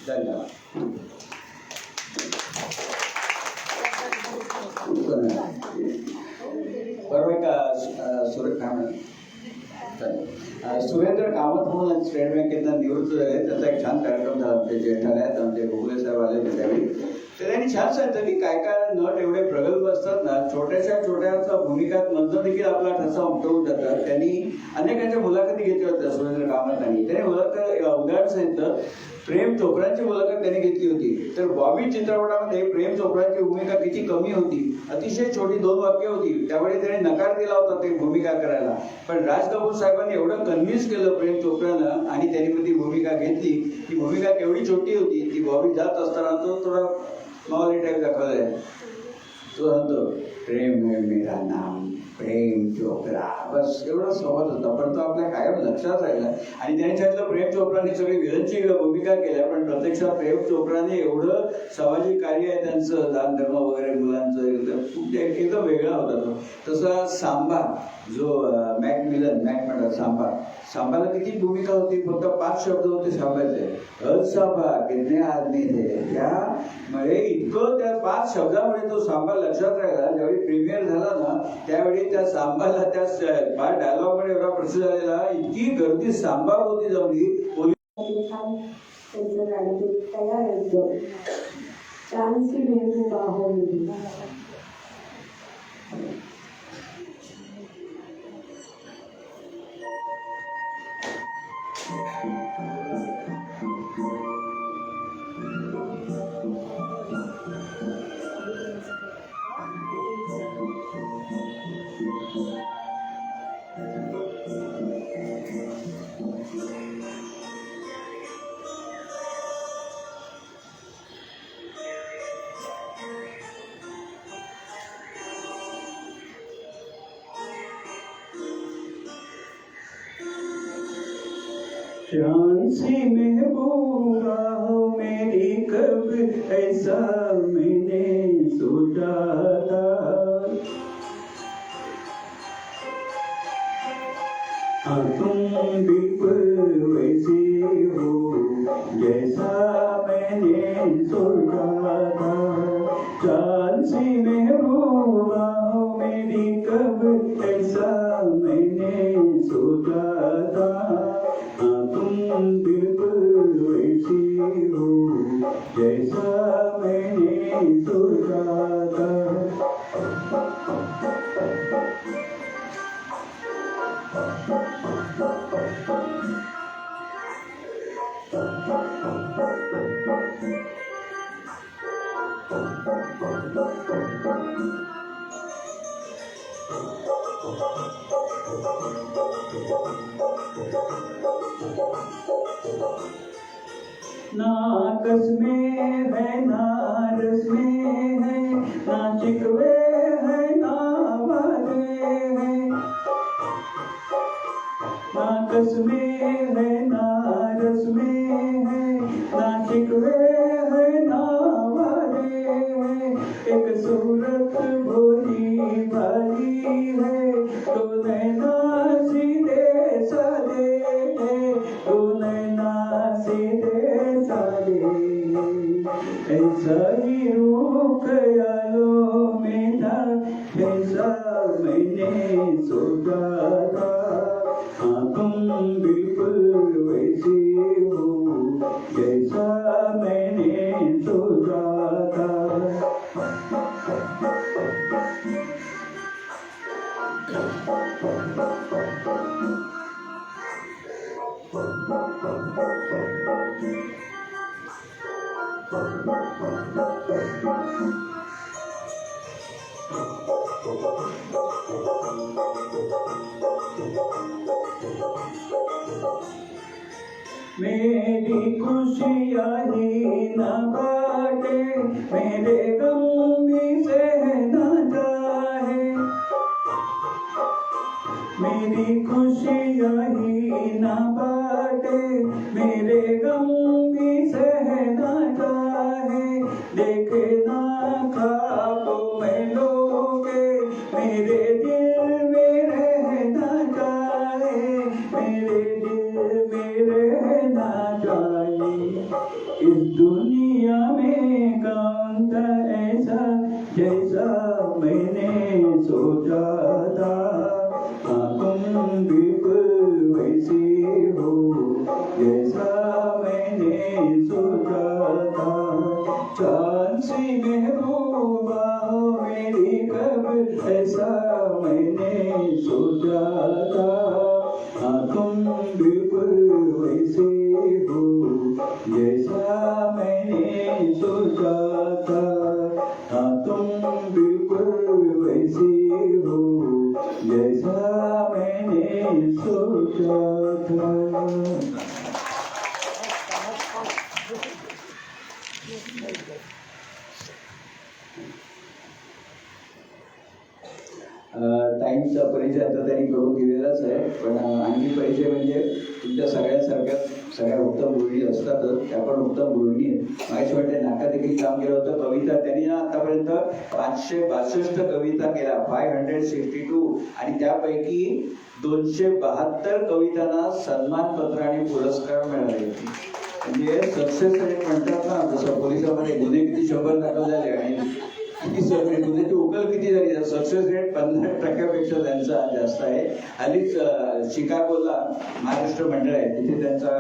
धन्यवाद सुरेंद्र कामत म्हणून स्टेट बँकेतनं निवृत्त झाले त्याचा एक छान कार्यक्रम झाला आमचे जेठाण्यात आमचे भोगले साहेब आले होते त्यावेळी तर त्यांनी छान सांगितलं की काय काय नट एवढे प्रगल्भ असतात ना छोट्याशा छोट्याशा भूमिकात मधनं देखील आपला ठसा उमटवून जातात. त्यांनी अनेकांच्या मुलाखती घेतल्या होत्या सुरेंद्र कामतांनी. त्याने उदाहरण सांगितलं प्रेम चोप्राची मुलाखत त्यांनी घेतली होती तर बॉबी चित्रपटामध्ये प्रेम चोप्राची भूमिका किती कमी होती, अतिशय छोटी 2 वाक्य होती. त्यावेळी त्याने नकार दिला होता ते भूमिका करायला, पण राज कपूर साहेबांनी एवढं कन्व्हिन्स केलं प्रेम चोप्रानं आणि त्यांनी ती भूमिका घेतली. ती भूमिका केवढी छोटी होती, ती बॉबी जात असताना तो थोडा मावली टाईप दाखवलाय. तो म्हणतो प्रेम है मेरा नाम प्रेम चोप्रा, बस एवढा संवाद होता, पण तो आपल्या कायम लक्षात राहिला. आणि त्यांच्यातलं प्रेम चोप्राने सगळी विलनची भूमिका केल्या, पण प्रत्यक्षात प्रेम चोप्राने एवढं सामाजिक कार्य आहे त्यांचं, दान धर्म वगैरे मुलांचं एकदम वेगळा होता तो. तसा सांबा जो मॅक म्हणतात, सांबाला किती भूमिका होती, फक्त 5 शब्द होते सांबाचे. सांबा कितने आदमी थे, त्यामुळे इतकं त्या 5 शब्दामुळे तो सांबा लक्षात राहिला. ज्यावेळी प्रीमियर झाला ना, त्यावेळी त्या सांबाला त्या 5 डायलॉगमध्ये एवढा प्रसिद्ध झालेला, इतकी गर्दी सांबा होती जमली. त्यांचं गाणं ते तयार असतं, चांदसी महबूबा हो मेरी. चांदसी महबूबा हो मेरी, कब ऐसा मैंने सोचा था. तुम बिल्कुल वैसी हो जैसा मैंने सोचा था. चांदसी महबूबा हो मेरी, कब ऐसा मैंने सोचा था. तुम बिल्कुल वैसी हो जैसा मैंने सोचा था. ना कसमें है ना रस में है, ना शिकवे है ना वादे है. ना कसमें है ना रस में है, ना शिकवे है ना वादे है. एक सूरत भोली भाली है, तो नैना सीधे सादे है, तो नैना सीधे सादे. ऐसा ही रूप ख्यालों में था, ऐसा मैंने सोचा था. तुम बिल्कुल वैसी हो जैसा मैंने सोचा था. मेरी खुशियाँ ही न बाटे, मेरे गम भी सहना चाहे. मेरी खुशियाँ ही न बाटे, मेरे गम भी सहना चाहे. देखे ना ख्वाबों में लोगे, मेरे दिल में रहना चाहे. मेरे दिल में रहना चाहे. इस दुनिया में कौन था ऐसा जैसा मैंने सोचा था. तुम बिल्कुल वैसी हो जैसा मैंने सोचा था. चांदसी महबूबा हो मेरी, कब ऐसा मैंने सोचा था. तुम बिल्कुल वैसे हो जैसा मैंने सोचा था. तुम बिल्कुल वैसी हो जैसा मैंने सोचा था. ताईंचा परिचय आता त्यांनी करून दिलेलाच आहे, पण आणखी परिचय म्हणजे तुमच्या सगळ्यांसारख्या सगळ्या उत्तम गृहिणी असतातच, त्या पण उत्तम गृहिणी आहेत. माहिती वाटते नाका देखील काम केलं होतं. कविता त्यांनी ना आतापर्यंत 562 कविता केल्या, 562, आणि त्यापैकी 272 कवितांना सन्मानपत्र आणि पुरस्कार मिळाले. म्हणजे सक्सेस रेट म्हणतात ना, जसं पोलिसामध्ये गुन्हे किती 100 दाखल झाले आणि गुन्ह्याची उकल किती झाली, सक्सेस रेट 50% त्यांचा जास्त आहे. हल्लीच शिकागोला महाराष्ट्र मंडळ आहे, तिथे त्यांचा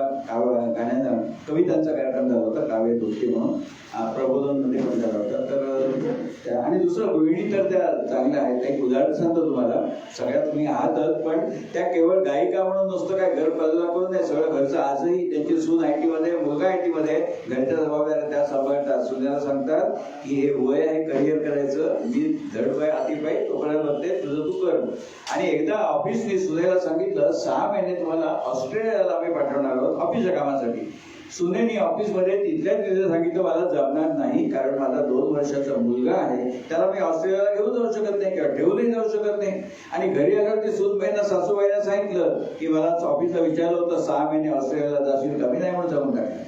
गाण्या कवितांचा कार्यक्रम झाला होता, काव्य दोस्ती म्हणून प्रबोधनमध्ये पण झाला होता. तर आणि दुसरं गृहिणी तर त्या चांगल्या आहेत. एक उदाहरण सांगतो तुम्हाला, सगळ्यात तुम्ही आहातच, पण त्या केवळ गायिका म्हणून नुसतं काय घर बाजूला करून नाही, सगळं घरचं आजही त्यांची सून IT मध्ये, मुलगा IT मध्ये, घरच्या जबाबदाऱ्या त्या सांभाळतात. सुनेला सांगतात की हे वय आहे करिअर करायचं, मी धडपाय हातीपाय तोपर्यंत बघते, तुझं तू कर. आणि एकदा ऑफिसने सुनेला सांगितलं 6 महिने तुम्हाला ऑस्ट्रेलियाला आम्ही पाठवणार आहोत ऑफिसच्या कामासाठी. सुनेनी ऑफिसमध्ये तिथल्या तिथे सांगितलं मला जमणार नाही, कारण माझा 2 वर्षाचा मुलगा आहे, त्याला मी ऑस्ट्रेलियाला घेऊन जाऊ शकत नाही किंवा ठेवूनही जाऊ शकत नाही. आणि घरी आल्यावर ते सूनबाईंना सासूबाईंना सांगितलं की मला ऑफिसला विचारलं होतं 6 महिने ऑस्ट्रेलियाला जाशील का, मी नाही म्हणून जमून टाकलं.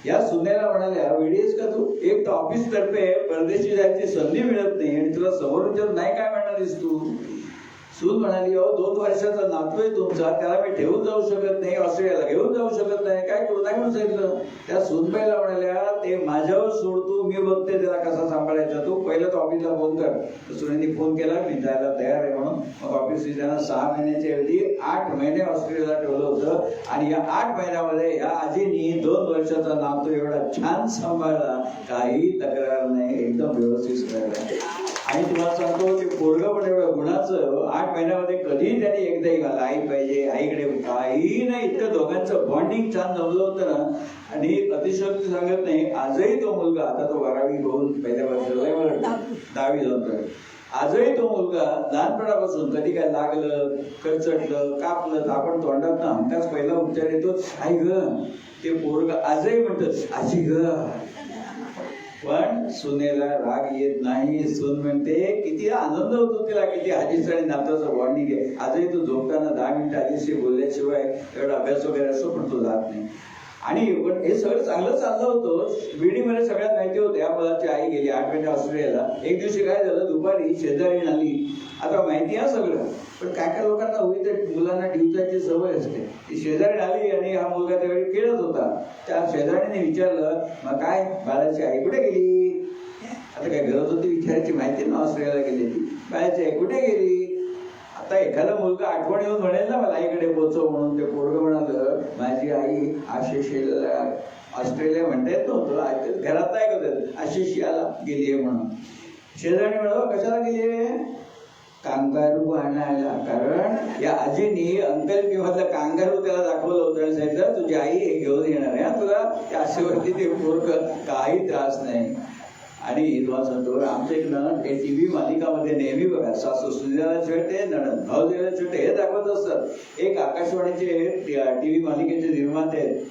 या सुनेला म्हणाल्या वेळीच का तू, एक तर ऑफिस तर्फे परदेशी जायची संधी मिळत नाही आणि तुला समोर विचार नाही काय म्हणणारीस तू. सून म्हणाली, अहो 2 वर्षाचा नातू आहे तुमचा, त्याला मी ठेवून जाऊ शकत नाही, ऑस्ट्रेलियाला घेऊन जाऊ शकत नाही, काय करू, नाही म्हणून सांगितलं. त्या सूनबाईला म्हणाल्या ते माझ्यावर सोडतो, मी बघते त्याला कसा सांभाळायचा, तू पहिलं तर ऑफिसला फोन कर. सुनेनी फोन केला, मी जायला तयार आहे म्हणून. मग ऑफिसने त्यांना 6 महिन्याच्या ऐवजी 8 महिने ऑस्ट्रेलियाला ठेवलं होतं. आणि या 8 महिन्यामध्ये या आजीनी 2 वर्षाचा नातू एवढा छान सांभाळला, काही तक्रार नाही, एकदम व्यवस्थित राहिला. आणि तुम्हाला सांगतो की पोरगं पण एवढं गुणाचं 8 महिन्यामध्ये कधीही त्यांनी एकदाही मला आई पाहिजे, आईकडे, काही नाही, इतकं दोघांचं बॉन्डिंग छान जमलं होतं ना. आणि अतिशयोक्ती सांगत नाही, आजही तो मुलगा, आता तो 12वी होऊन पहिल्या वर्षाला 10वी जातोय, आजही तो मुलगा लहानपणापासून कधी काय लागलं, खरचटलं, कापलं तर आपण तोंडात ना हमखास पहिला उच्चार येतो आई ग. ते पोरगं आजही म्हणतं आजी ग. पण सुनेला राग येत नाही. सून म्हणते किती आनंद होतो तिला, किती आजीचं आणि नाताचं बॉन्डिंग आहे. आजही तू झोपताना 10 मिनिटं आजीशी बोलल्याशिवाय एवढा अभ्यास वगैरे असतो पण तो जात नाही. आणि पण हे सगळं चांगलं चाललं होतं. बीडीमध्ये सगळ्यात माहिती होतं या मुलाची आई गेली 8 महिने ऑस्ट्रेलियाला. एक दिवशी काय झालं, दुपारी शेजारी आली, आता माहिती आहे सगळं, पण काय काय लोकांना होई ते मुलांना डिवचायची सवय असते. ती शेजारी आली आणि हा मुलगा त्यावेळी खेळत होता. त्या शेजारीने विचारलं मग काय बाळाची आई कुठे गेली. आता काय गरज होती विचारायची, माहिती ना ऑस्ट्रेलियाला गेली ती. बाळाची आई कुठे गेली. आता एखादा मुलगा आठवण येऊन म्हणेल ना मला आईकडे पोहोचव म्हणून. ते पोरगं म्हणालं माझी आई आशिषला ऑस्ट्रेलिया म्हणता येत नव्हतं, घरात नाही करत, आशिषियाला गेलीये म्हणून. शेजारी म्हणाल कशाला गेलीये, कांगारू आणायला. कारण या आजीनी अंकल किंवा कांगारू त्याला दाखवलं होतं आणि सांगितलं तुझी आई हे घेऊन येणार आहे तुला. त्या आशेवरती ते पोरगं काही त्रास नाही. आणि तुम्हाला सांगतो आमच्या इकडं ते TV मालिकामध्ये नेहमी बघा सासू सुनेला छेडते, नणंद भाऊजीला छेडते, हे दाखवत असतात. एक आकाशवाणीचे TV मालिकेचे निर्माते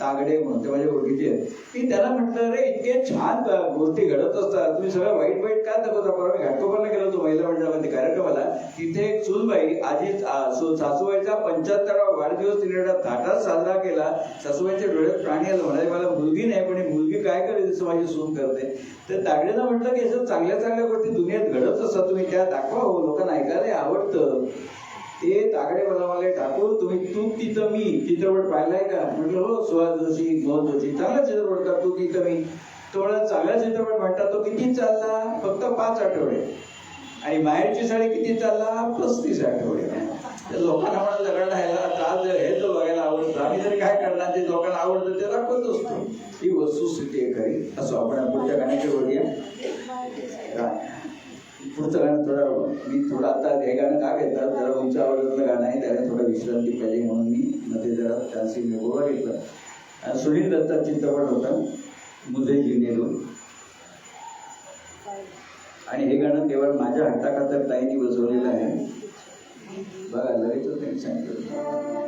तागडे म्हणून ते माझ्या ओळखीचे आहेत. मी त्याला म्हटलं रे इतके छान गोष्टी घडत असतात, तुम्ही सगळं वाईट वाईट काय दाखवता. परवा मी घाटकोपरला गेलो होतो महिला मंडळामध्ये कार्यक्रमाला. तिथे एक सूनबाई आजी सासूबाईचा 75वा वाढदिवस तिने थाटात साजरा केला. सासूबाईच्या डोळ्यात प्राणी आलं, म्हणाले मला मुलगी नाही पण मुलगी काय करेल जसं माझी सून करते. तर तागडेनं म्हटलं की असं चांगल्या चांगल्या गोष्टी दुनियेत घडत असतात, तुम्ही त्या दाखवा हो, लोकांना ऐकायला आवडतं. ते तागडे मला म्हणाले ठाकूर तुम्ही तू तिथं मी चित्रपट पाहिलाय का. म्हटलं हो, सुहास जोशी, मोहन जोशी, चांगला चित्रपट का तू तिथं मी. तो म्हणा चांगला चित्रपट म्हणतात, तो किती चालला, फक्त 5 आठवडे. आणि माहेरची साडी किती चालला, 35 आठवडे. लोकांना म्हणा लग्न हे तर बघायला आवडतं, आम्ही तरी काय करणार, ते लोकांना आवडतं ते दाखवत असतो. ही वस्तुस्थिती आहे खरी. असं आपण पुढच्या गाण्याकडे वळूया. पुढचं गाणं मी थोडं आता हे गाणं का घेतात, जरा उंच आवडतं गाणं आहे, त्याला थोडं विश्रांती पाहिजे म्हणून मी मध्ये जरा चान्सी गोवा घेतला. सुनील दत्ता चित्रपट होता मुझे जीने दो. आणि हे गाणं केवळ माझ्या हट्टाखातर ताईंनी बसवलेलं आहे. बघा लगेच त्यांनी सांगितलं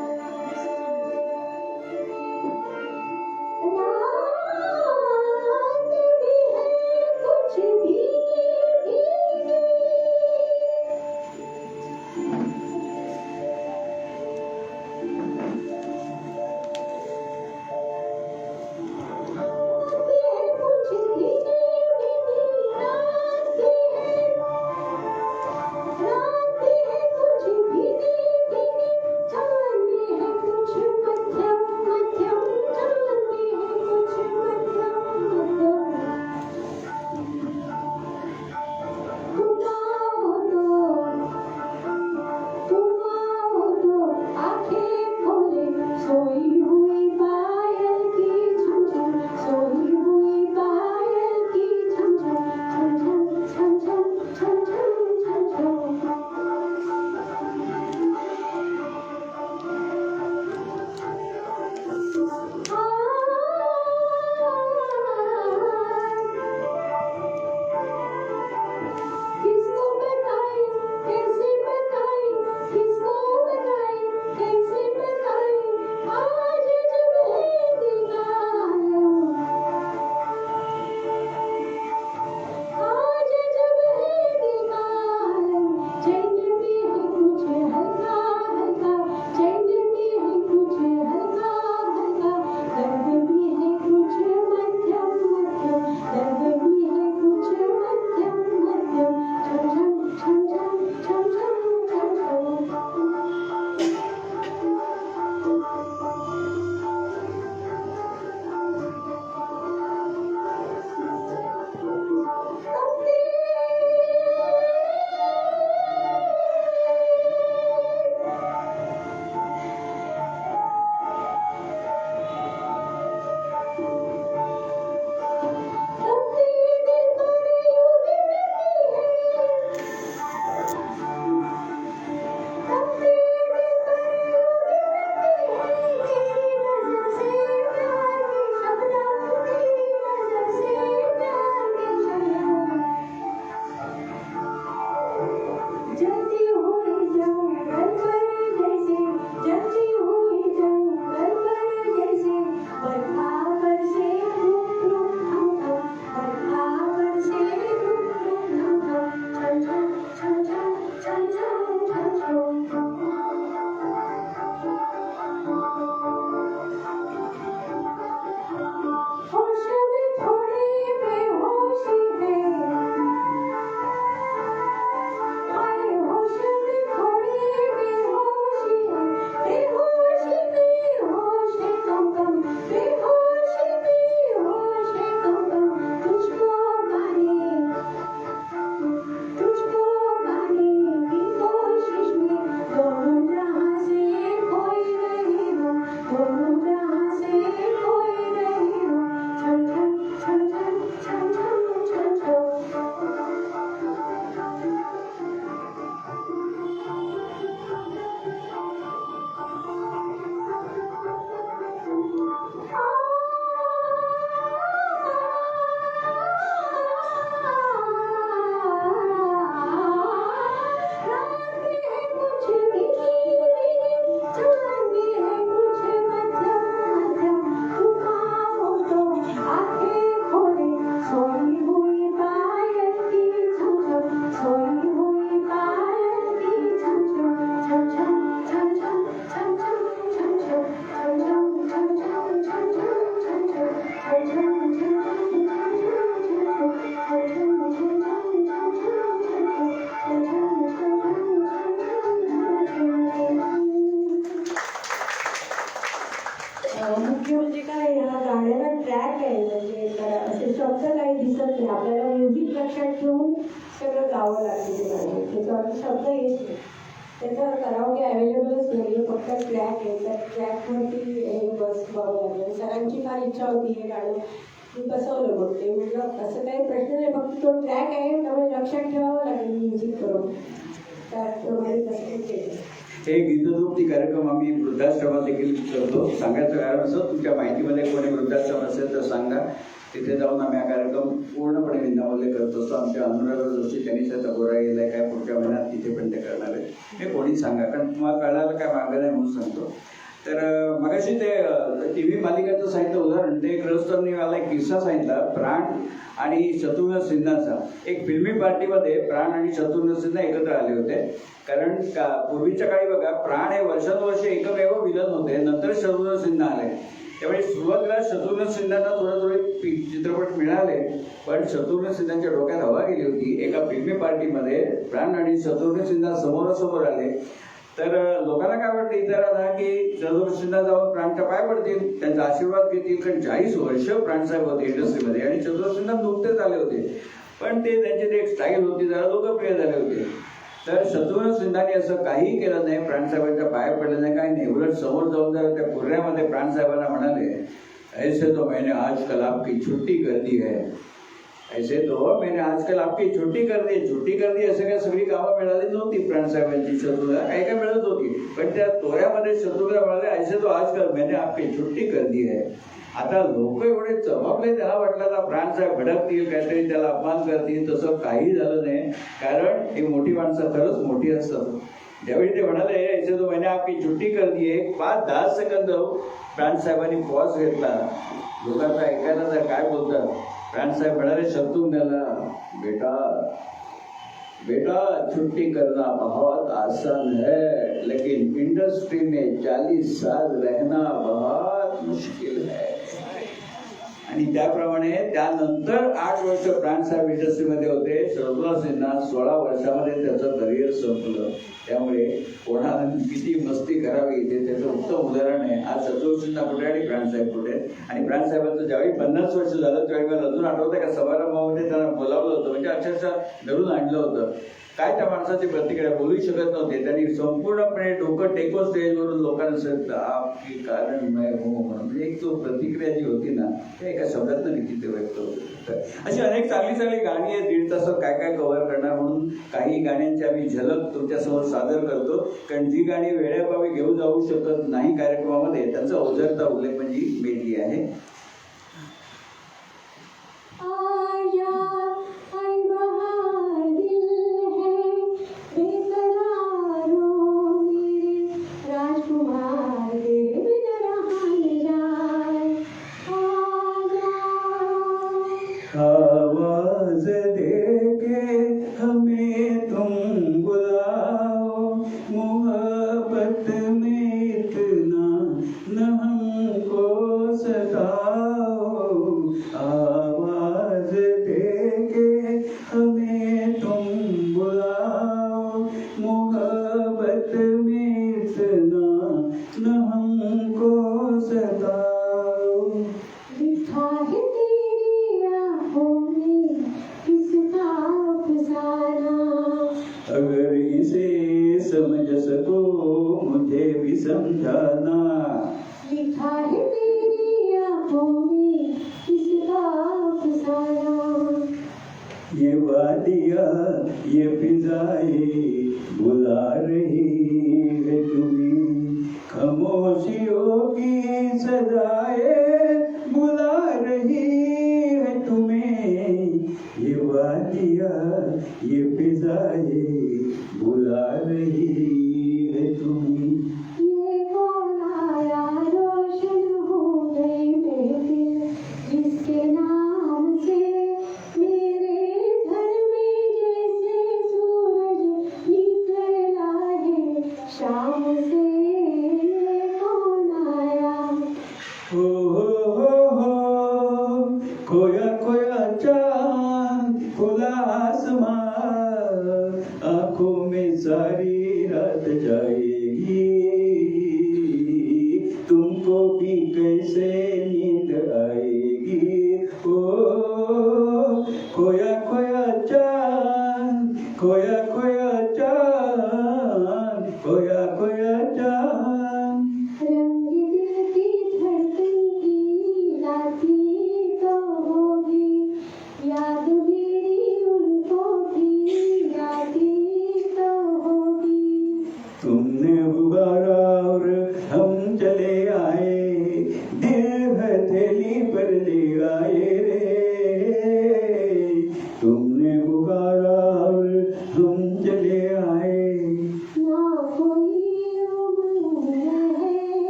मुख्य म्हणजे काय ह्या गाण्याला ट्रॅक आहे, म्हणजे असे शब्द काही दिसत नाही, आपल्याला म्युझिक लक्षात ठेवून सगळं गावं लागतं ते गाणं, त्याच्यावर शब्द येत नाही. त्याचा कराओके अवेलेबलच नाही, फक्त ट्रॅक आहे. त्या ट्रॅकवरती हे बसवावं लागलं. सरांची फार इच्छा होती हे गाणं मी बसवलं, मग ते म्हटलं असं काही प्रश्न नाही, फक्त तो ट्रॅक आहे त्यामुळे लक्षात ठेवावं लागेल म्युझिक करून, त्याप्रमाणे तसं केलं. हे गीतदूप्ती कार्यक्रम आम्ही वृद्धाश्रमात देखील करतो. सांगायचं कारण असं, तुमच्या माहितीमध्ये कोणी वृद्धाश्रम असेल तर सांगा, तिथे जाऊन आम्ही हा कार्यक्रम पूर्णपणे विनामूल्य करत असतो. आमच्या अनुराधा जोशी त्यांनी त्याचा गोरा गेला काय पुढच्या महिन्यात तिथे पण ते करणार आहे. हे कोणी सांगा, कारण तुम्हाला कळायला काय मागं नाही म्हणून सांगतो. तर मगाशी ते टी व्ही मालिकेचं सांगितलं उदाहरण, ते ग्रहस्थांनी मला एक किस्सा सांगितला प्राण आणि शत्रुघ्न सिन्हाचा. एक फिल्मी पार्टीमध्ये प्राण आणि शत्रुघ्न सिन्हा एकत्र आले होते. कारण पूर्वीच्या काळी बघा, प्राण हे वर्षानुवर्ष एकमेव विलन होते, नंतर शत्रुघ्न सिन्हा आले. त्यामुळे सुरुवातीला शत्रुघ्न सिन्हांना थोडे चित्रपट मिळाले, पण शत्रुघ्न सिन्हांच्या डोक्यात हवा गेली होती. एका फिल्मी पार्टीमध्ये प्राण आणि शत्रुघ्न सिन्हा समोरासमोर आले. तर लोकांना काय वाटतं इतरांना की शत्रुघ्न सिन्हा जाऊन प्राणच्या पाय पडतील, त्यांचा आशीर्वाद घेतील, कारण 40 वर्ष प्राणसाहेब होते इंडस्ट्रीमध्ये आणि शत्रुघ्न सिन्हा नुकतेच आले होते. पण ते त्यांची ते एक स्टाईल होती, जरा लोकप्रिय झाले होते. तर शत्रुघ्न सिन्हाने असं काहीही केलं नाही, प्राणसाहेबांच्या पाया पडलं नाही, काही नाही. उलट समोर जाऊन जर त्या पुण्यामध्ये प्राणसाहेबांना म्हणाले, ऐसे तो मैंने आजकल आपकी छुट्टी कर दी है, ऐसे तो मैंने आजकल आपकी छुट्टी कर दी. असं काय सगळी कामं मिळाली नव्हती प्राणसाहेबांची, शत्रुघ्न काय काय मिळत होती, पण त्या तोऱ्यामध्ये शत्रुघ्न म्हणाले, ऐसे तो आजकल मैंने आपकी छुट्टी कर दी है. आता लोक एवढे चमकले, त्याला वाटलं आता प्राणसाहेब भडकतील, काहीतरी त्याला अपमान करतील. तसं काही झालं नाही, कारण ही मोठी माणसं खरंच मोठी असतात. ज्यावेळी ते म्हणाले ऐसे तो मैंने आपकी छुट्टी कर दी है, 5-10 सेकंद प्राणसाहेबांनी पॉज घेतला. लोकांना ऐकायला तर काय बोलतात. प्राणसाहेब म्हणाले शत्रुघ्नला, बेटा छुट्टी करना बहुत आसान है, लेकिन इंडस्ट्री में 40 साल रहना बहुत मुश्किल है. आणि त्याप्रमाणे त्यानंतर 8 वर्ष प्राणसाहेब इंडस्ट्रीमध्ये होते. शत्रुघ्न सिन्हा 16 वर्षामध्ये त्याचं करिअर संपलं. त्यामुळे कोणाला किती मस्ती करावी ते त्याचं उत्तम उदाहरण आहे. आज शत्रुघ्न सिन्हा कुठे आणि प्राणसाहेब कुठे. आणि प्राणसाहेबांचं ज्यावेळी 50 वर्ष झालं त्यावेळी मला अजून आठवतं का समारंभामध्ये त्यांना बोलावलं होतं, म्हणजे अक्षरशः धरून आणलं होतं. काय त्या माणसाची प्रतिक्रिया, बोलू शकत नव्हते. त्यांनी संपूर्णपणे डोकं टेकून स्टेजवरून लोकांना सांगितलं आपकी कारण मैं हूं म्हणून. म्हणजे एक तो प्रतिक्रिया जी होती ना, त्या एका शब्दातनं देखील ते व्यक्त होतं. अशी अनेक चांगली गाणी आहेत. 1.5 तासात काय कव्हर करणार, म्हणून काही गाण्यांची आम्ही झलक तुमच्यासमोर सादर करतो. कारण जी गाणी वेळेअभावी घेऊन जाऊ शकत नाही कार्यक्रमामध्ये, त्यांचा ओझरता उल्लेख म्हणजे मेली आहे. आवाज देके हमें तुम बुलाओ, मोहब्बत में इतना न हमको सताओ. आवाज देके हमें तुम बुलाओ, मोहब्बत में इतना न हमको सताओ. लिखा है अगर इसे समझ सको मुझे भी समझाना. लिखा है तेरी आँखों में किसका अफसाना. ये वादियाँ ये फिजाएं बुला रही है तुम्हें, खामोशियों की सजाएं बुला रही है तुम्हें. ये वादियाँ ये फिजाएं बुला रही है तुम्हें. ये कौन आया रोशन हो गई महफिल, जिसके नाम से मेरे घर में जैसे सूरज निकला है शाम से. ये कौन आया. हो खोया खोया चांद खुला आसमां, आंखों में सारी रात जाएगी. तुमको भी कहीं कैसे नींद आएगी ओ खोया खोया चांद खोया खोया चांद खोया खोया चांद रंग दिल की धड़कन की राती तो होगी याद मेरी उनको की राती तो होगी तुमने उबारा और हम चले आए दिल हथेली पर ले आए रे तुमने उबारा और हम चले आए ना कोई उमंग है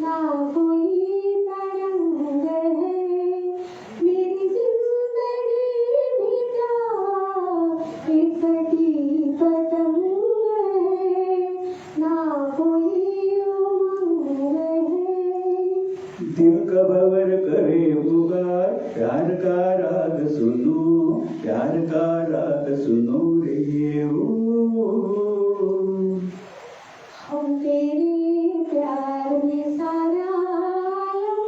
ना कोई तरंग है मेरी जिंदगी भी क्या एक फटी पतंग है ना कोई उमंग है दिल का भंवर करे पुकार प्यार का राग सुनो प्यार का राग सुनो रे ओ हम तेरे प्यार में सारा आलम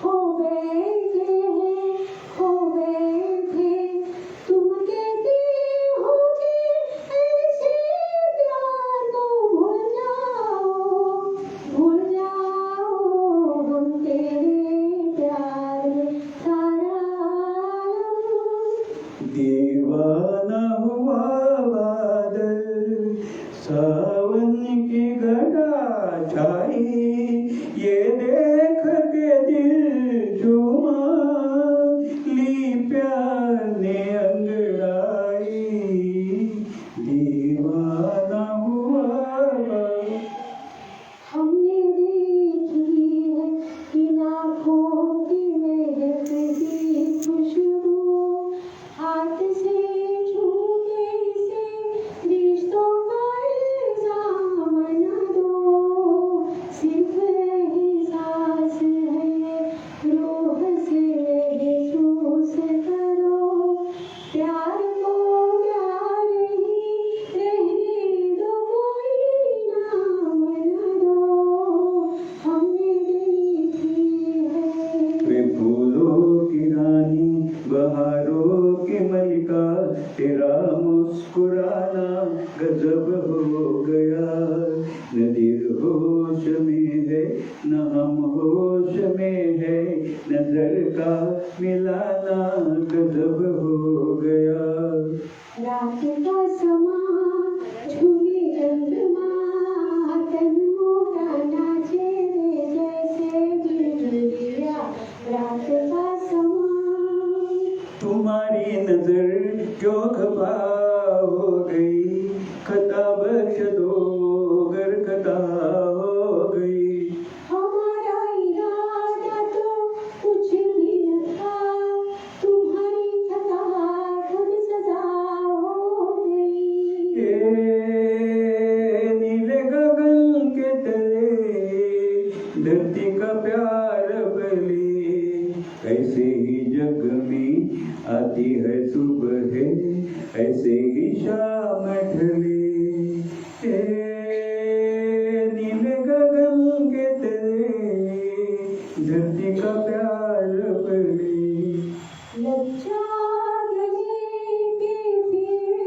खो बैठे हैं खो बैठे तुम कहते हो कि ऐसे प्यार को भूल जाओ हम तेरे प्यार में सारा आलम दीवाना हुआ बादल सावन की घटा छाई ये देख के दिल झूमा ली प्यार ने अंगड़ाई दीवाना हुआ बादल हमने देखी है कि लाखों की महकती खुशबू हाथ से छूने से रिश्तों का इल्जाम न दो सिर्फ एहसास है रूह से महसूस करो प्यार को प्यार ही रहने दो कोई नाम न दो हमने देखी है वे फूलों की रानी बहारों की मलिका तेरा मुस्कुराना गजब हो गया न दिल होश में है न हम होश में है नजर का मिलाना गजब हो गया रात का समा झूमे चंद्रमा तन मोरा नाचे रे जैसे बिजलिया रात का समा तुम्हारी नजर क्यों खफा हो गई खता बख्श दो गर खता हो गई हमारा इरादा तो कुछ भी न था तुम्हारी खता खुद सजा हो गई नीले गगन के तले धरती का प्यार बली ऐसे ही जग में आती है सुबह ऐसे ही शाम ढली नीले गगन के तले धरती का प्यार बली लग जा गले के फिर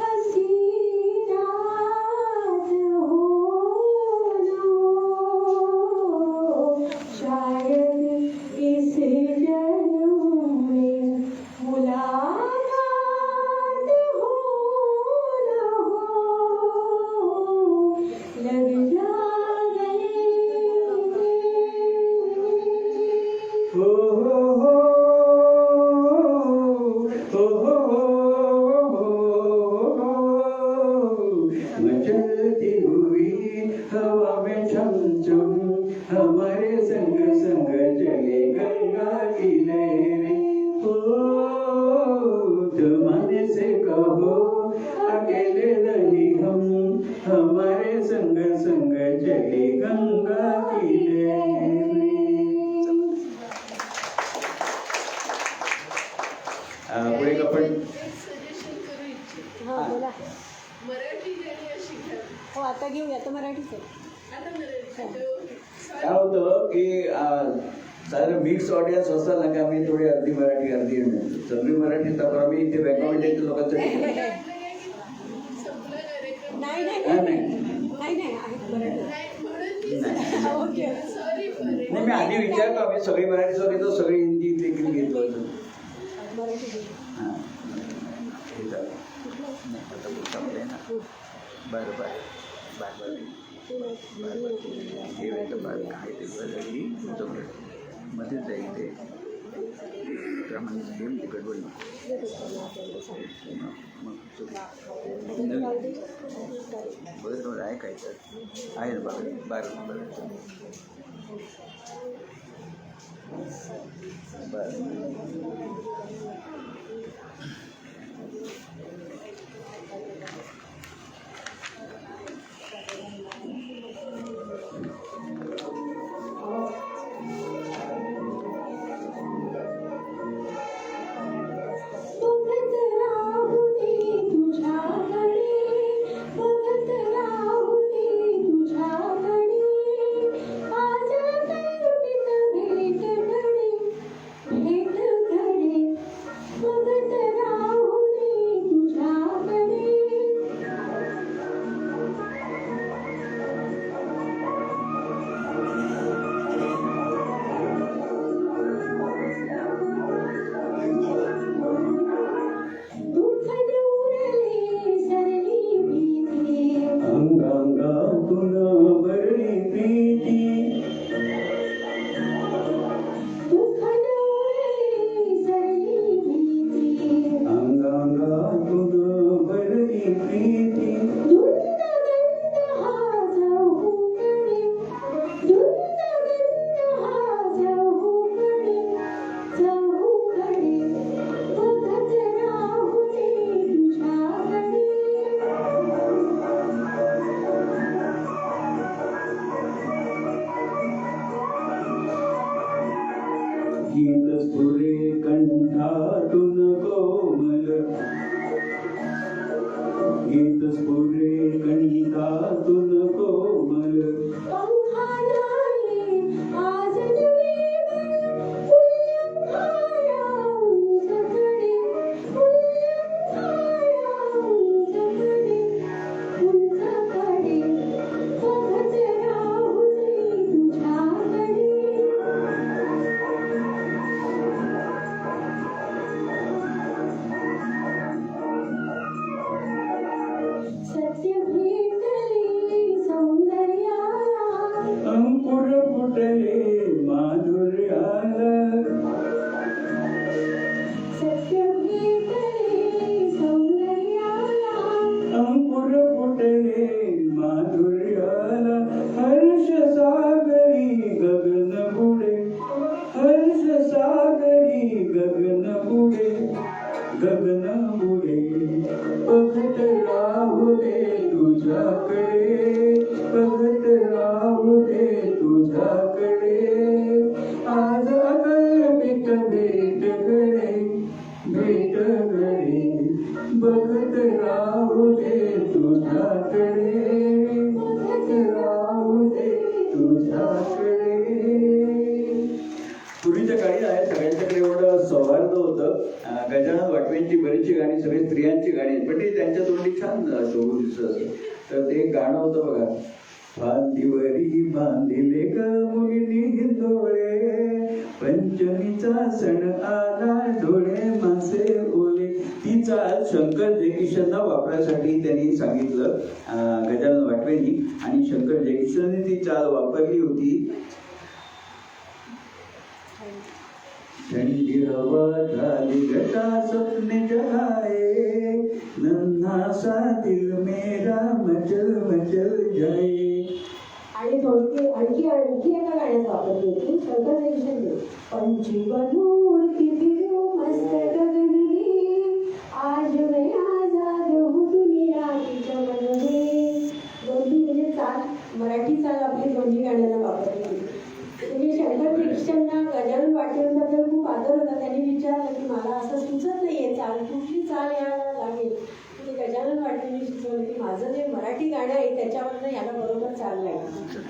हंसी रात हो न हो शायद इस जन्म में मुलाकात हो न हो लग जा गले मचलती हुई हवा में छम छम हमारे संग संग चले गंगा की लहरें जमाने से कहो अकेले नहीं हम हमारे संग संग चले गंगा की लहरें पुढे आपण हा बोला मराठी गाणी अशी घ्या. हो आता घेऊया आता मराठीच आहे आता मराठी ओके. काय होतं की साधारण मिक्स ऑडियन्स असतात ना की आम्ही थोडी अर्धी मराठी अर्धी सगळी मराठी तर आम्ही इथे बँगामध्ये लोकांचं नाही मी आधी विचारतो आम्ही सगळी मराठीचं घेतो सगळी हिंदी देखील घेतो हां हे झालं बरं बरं बरं हे वेळचं बाळ काय ते बरं मध्येच जाईल ते त्यामध्ये गेम तिकट बोल मग बरं आहे काय तर आहे ना बारा पूर्वीच्या काळी आहे सगळ्यांच्याकडे एवढं सौहार्द होतं. गजानन वाटवेंची बरीचशी गाणी सगळी स्त्रियांची गाणी पण ते त्यांच्या तोंडी छान शोभू दिसत असं. तर ते गाणं होतं बघा, फांदीवरी बांधिले ग मुली डोळे, पंचमीचा सण आला डोळे मासे ओले. ती चाल शंकर जयकिशनला वापरायसाठी त्यांनी सांगितलं गजानन वाटवेंनी, आणि शंकर जयकिशनने ती चाल वापरली होती. ठंडी हवा झाली घटा सपने जगाए, नन्हा सा दिल मेरा मचल मचल जाए. आणि थोडी आणखी एका गाण्याचा वापर केली शंकर जयकिशनने. पंचीवनूरती फिरू मस्त गगनने, आज मैं आजाद हूँ दुनिया की चमनने. दोन्ही म्हणजे चाल, मराठी चाल आपली दोन्ही गाण्यांना वापरली गेली. म्हणजे शंकर जयकिशनना गजानन वाटवेंबद्दल खूप आदर होता. त्यांनी विचारलं की मला असं सुचत नाहीये चाल, कुठली चाल यायला लागेल. ते गजानन वाटवेंनी सुचवलं की माझं जे मराठी गाणं आहे त्याच्यावरनं याला बरोबर चाल लागेल.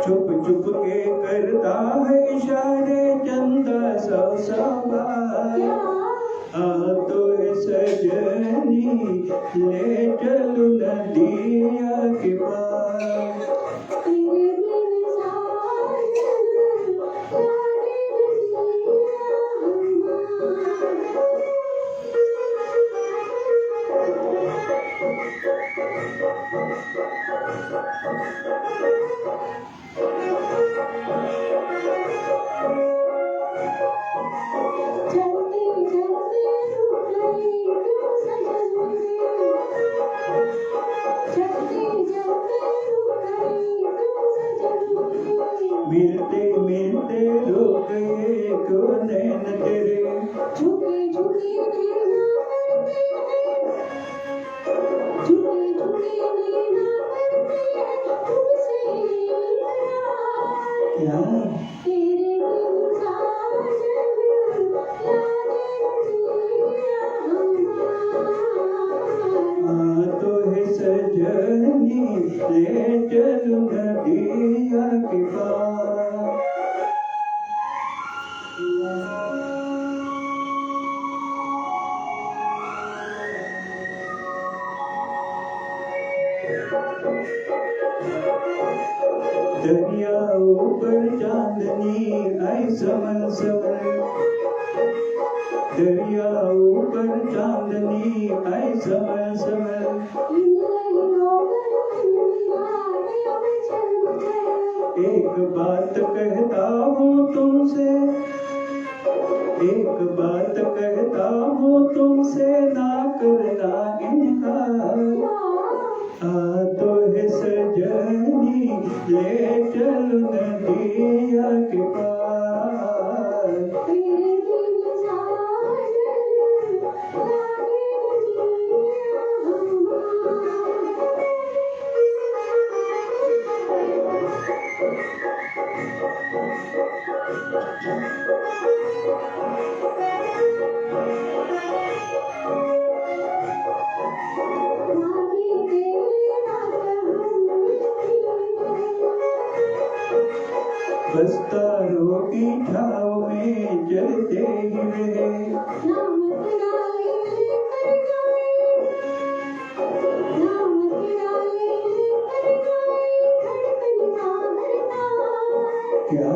चुप चुप के करता है इशारे चंदा सा आ तो सजनी ले चलो नदिया के पार। मिलते मिलते रुक गए क्यों नैन तेरे झुके झुके नैना करते हैं, झुके झुके नैना करते हैं तुमसे इकरार। क्या तेरे बिन साजन लागे तो है सजनी ले चलो नदिया के पार। दरिया ऊपर चांदनी आई समल समल, दरिया ऊपर चांदनी आई समल समल। एक बात कहता हूँ तुमसे, एक बात कहता हूँ तुमसे ना करना इनकार। आ तो है सजनी ले चलो नदिया के पार। तेरे बिन साजन बस्तारों की छाव में जलते ही रहे, नाम तेरा लेकर गाए, नाम तेरा लेकर गाए, धड़कन का धड़का। क्या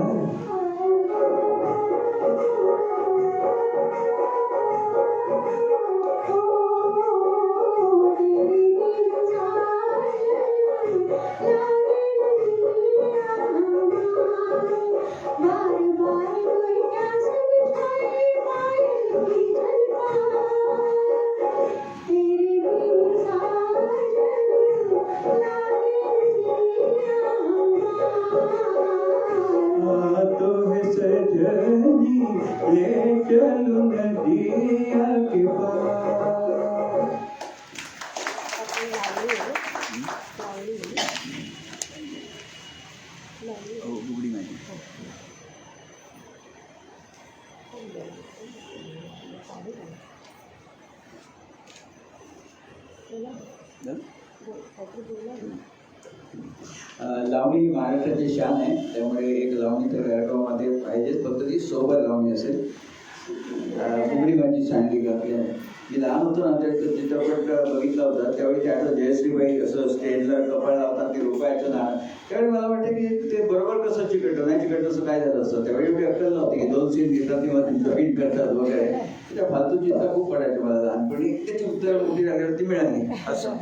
चलनी ले चलूं नदिया के पार। बुगडी माझी लावणी ही महाराष्ट्राची शान आहे, त्यामुळे एक लावणी तर कार्यक्रमामध्ये पाहिजेच, फक्त ती सोबत लावणी असेल. फुगडी माझी सांडली का आपल्या मी लहान होतो ना, त्याचा चित्रपट बघितला होता, त्यावेळी त्याचं जयश्रीबाई असं स्टेजला कपाळ लावतात ते रुपयाचं नाणं, त्यावेळी मला वाटतं की ते बरोबर कसं चिकटतं नाही चिकटतं असं काय झालं असतं. त्यावेळी एवढी अक्कल नव्हती की 2 सीन घेतात किंवा जॉईन करतात वगैरे, त्या फालतू चिंता खूप पडायची मला लहानपणी. त्याची उत्तर मोठी झाल्यावरती मिळाली असं.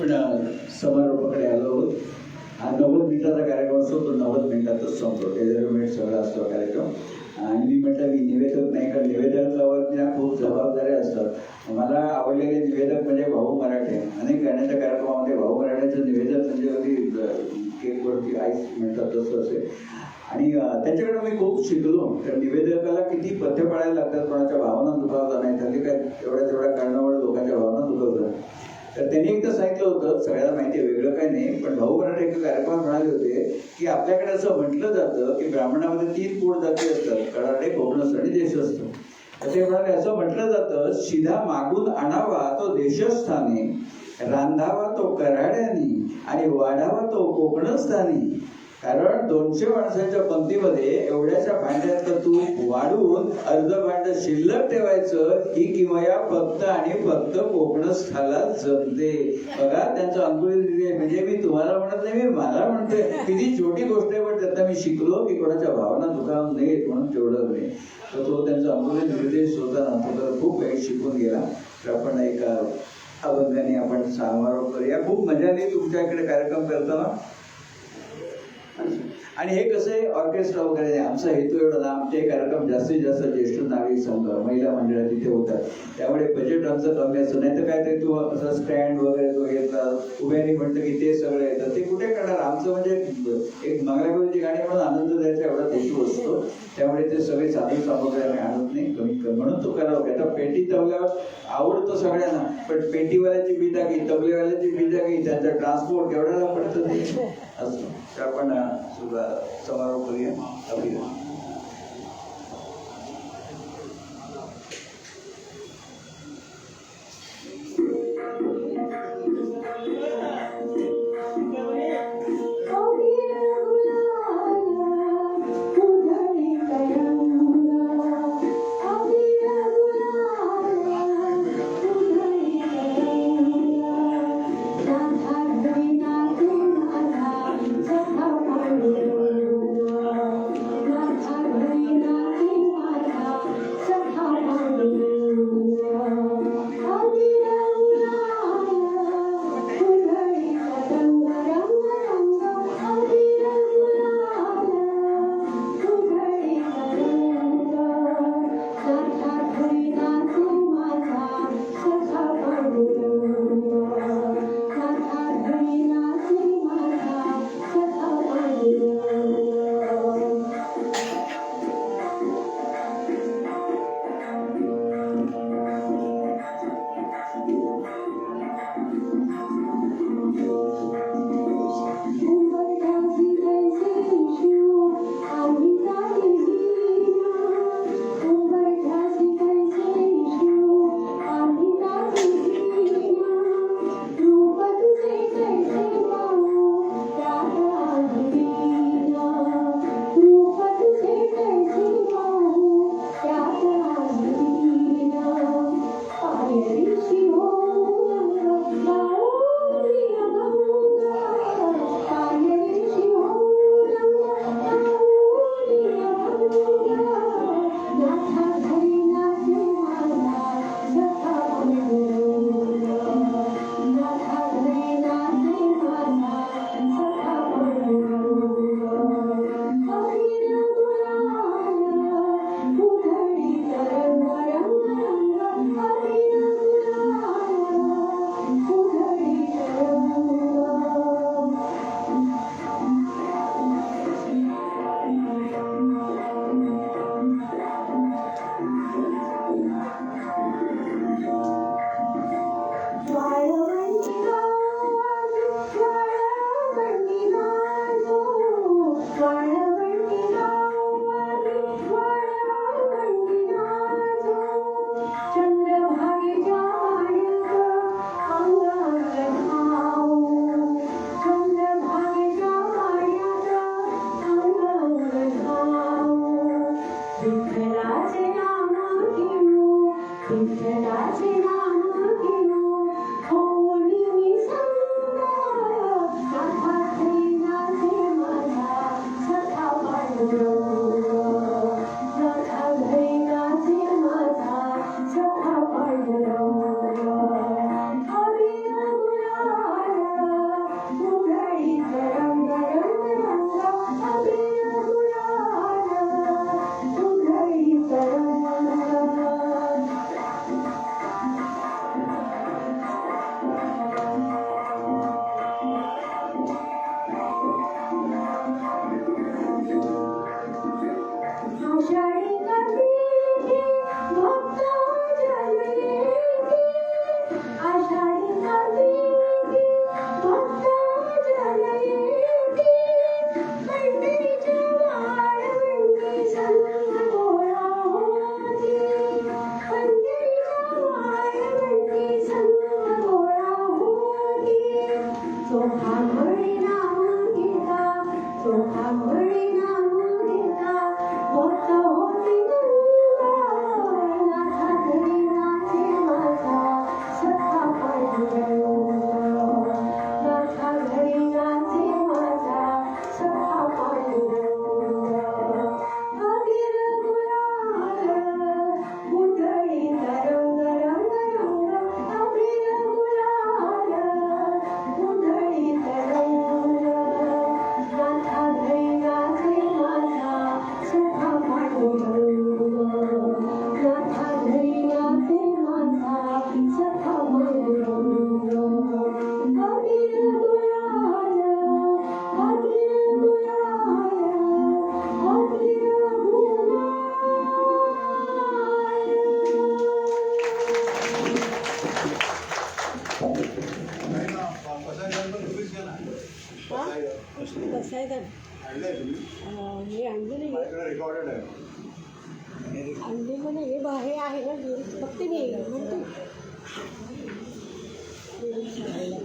पण समारोपाकडे आलो आहोत. हा 90 मिनिटाचा कार्यक्रम असतो, तो 90 मिनिटातच संपतो. 11 मिनिट सगळा असतो कार्यक्रम. आणि मी म्हटलं मी निवेदक नाही, कारण निवेदकावर खूप जबाबदाऱ्या असतात. मला आवडलेले निवेदक म्हणजे भाऊ मराठे. अनेक गाण्याच्या कार्यक्रमामध्ये भाऊ मराठ्याचं निवेदन म्हणजे अगदी केकवरती आईस म्हणतात तसं असेल. आणि त्याच्याकडे मी खूप शिकलो. तर निवेदकाला किती पथ्य पाळायला लागतात, कोणाच्या भावना दुखावता नाही. त्यांनी काय तेवढ्या कारणामुळे लोकांच्या भावना दुखवतात. तर त्यांनी एकदा सांगितलं होतं, सगळ्याला माहिती आहे, वेगळं काही नाही, पण भाऊ मराठे एका कार्यक्रमात म्हणाले होते की आपल्याकडे असं म्हटलं जातं की ब्राह्मणामध्ये 3 पोट जाती असतात, कडाडे, कोकणस्थ आणि देशस्थ. तर ते म्हणाले असं म्हटलं जातं, शिधा मागून आणावा तो देशस्थानी, रांधावा तो कऱ्हाड्यानी आणि वाढावा तो कोकणस्थानी. कारण 200 माणसाच्या पंक्तीमध्ये एवढ्याशा भांड्यात तूप वाढून अर्ध भांड शिल्लक ठेवायचं ही किमया फक्त आणि फक्त कोकणस्थाला जमते. बघा त्यांचं अंकुरित, म्हणजे मी तुम्हाला म्हणत नाही, मी मला म्हणतोय. किती छोटी गोष्ट आहे, पण त्यातनं मी शिकलो की कोणाच्या भावना दुखावू नयेत म्हणून तेवढं नाही. तर तो त्यांचा अंकुरित निर्देश होता, तो खूप काही शिकून गेला. तर आपण एका अभंगाने आपण समारोप करूया. खूप मजा आली तुमच्या इकडे कार्यक्रम करताना. आणि हे कसं आहे, ऑर्केस्ट्रा वगैरे आमचा हेतू एवढा ना, आमचे कार्यक्रम जास्तीत जास्त ज्येष्ठ नागरिक संघ, महिला मंडळात तिथे होतात. त्यामुळे बजेट आमचं कमी असतं. नाही तर काय ते तू असं स्टँड वगैरे तो घेतात उभ्याने म्हणतं की ते सगळं येतं, ते कुठे करणार. आमचं म्हणजे एक मंगळागौरीची गाणी म्हणून आनंद द्यायचा एवढा हेतू असतो. त्यामुळे ते सगळे साधन सामग्री आम्ही आणत नाही, कमी म्हणून तो करावं. आता पेटी तबल्यावर आवडतं सगळ्यांना, पण पेटीवाल्याची बिदागी, तबलेवाल्याची बिदागी, त्यांचं ट्रान्सपोर्ट केवढ्याला पडतं ते असतं. तर आपण समारोप करूया. अभिनंदन. Thank you. म्हणे नाम घेता चोखा म्हणे नाम घेता होत होती नाथा घरी नाचे माझा सखा पांडुरंग नाथा घरी नाचे माझा सखा पांडुरंग अबीर गुलाल गुंडळी तरंग रंग रंग अबीर गुलाल गुंडळी तरंग नाथा घरी नाचे माझा सखा पांडुरंग नाथा घरी नाचे माझा सखा पांडुरंग अबीर गुलाल अबीर गुलाल अबीर बसायचं हे आणलेलं आणलेलं हे हे आहे ना फक्त मी म्हणते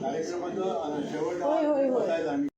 कार्यक्रमाचं शेवट होय होय होय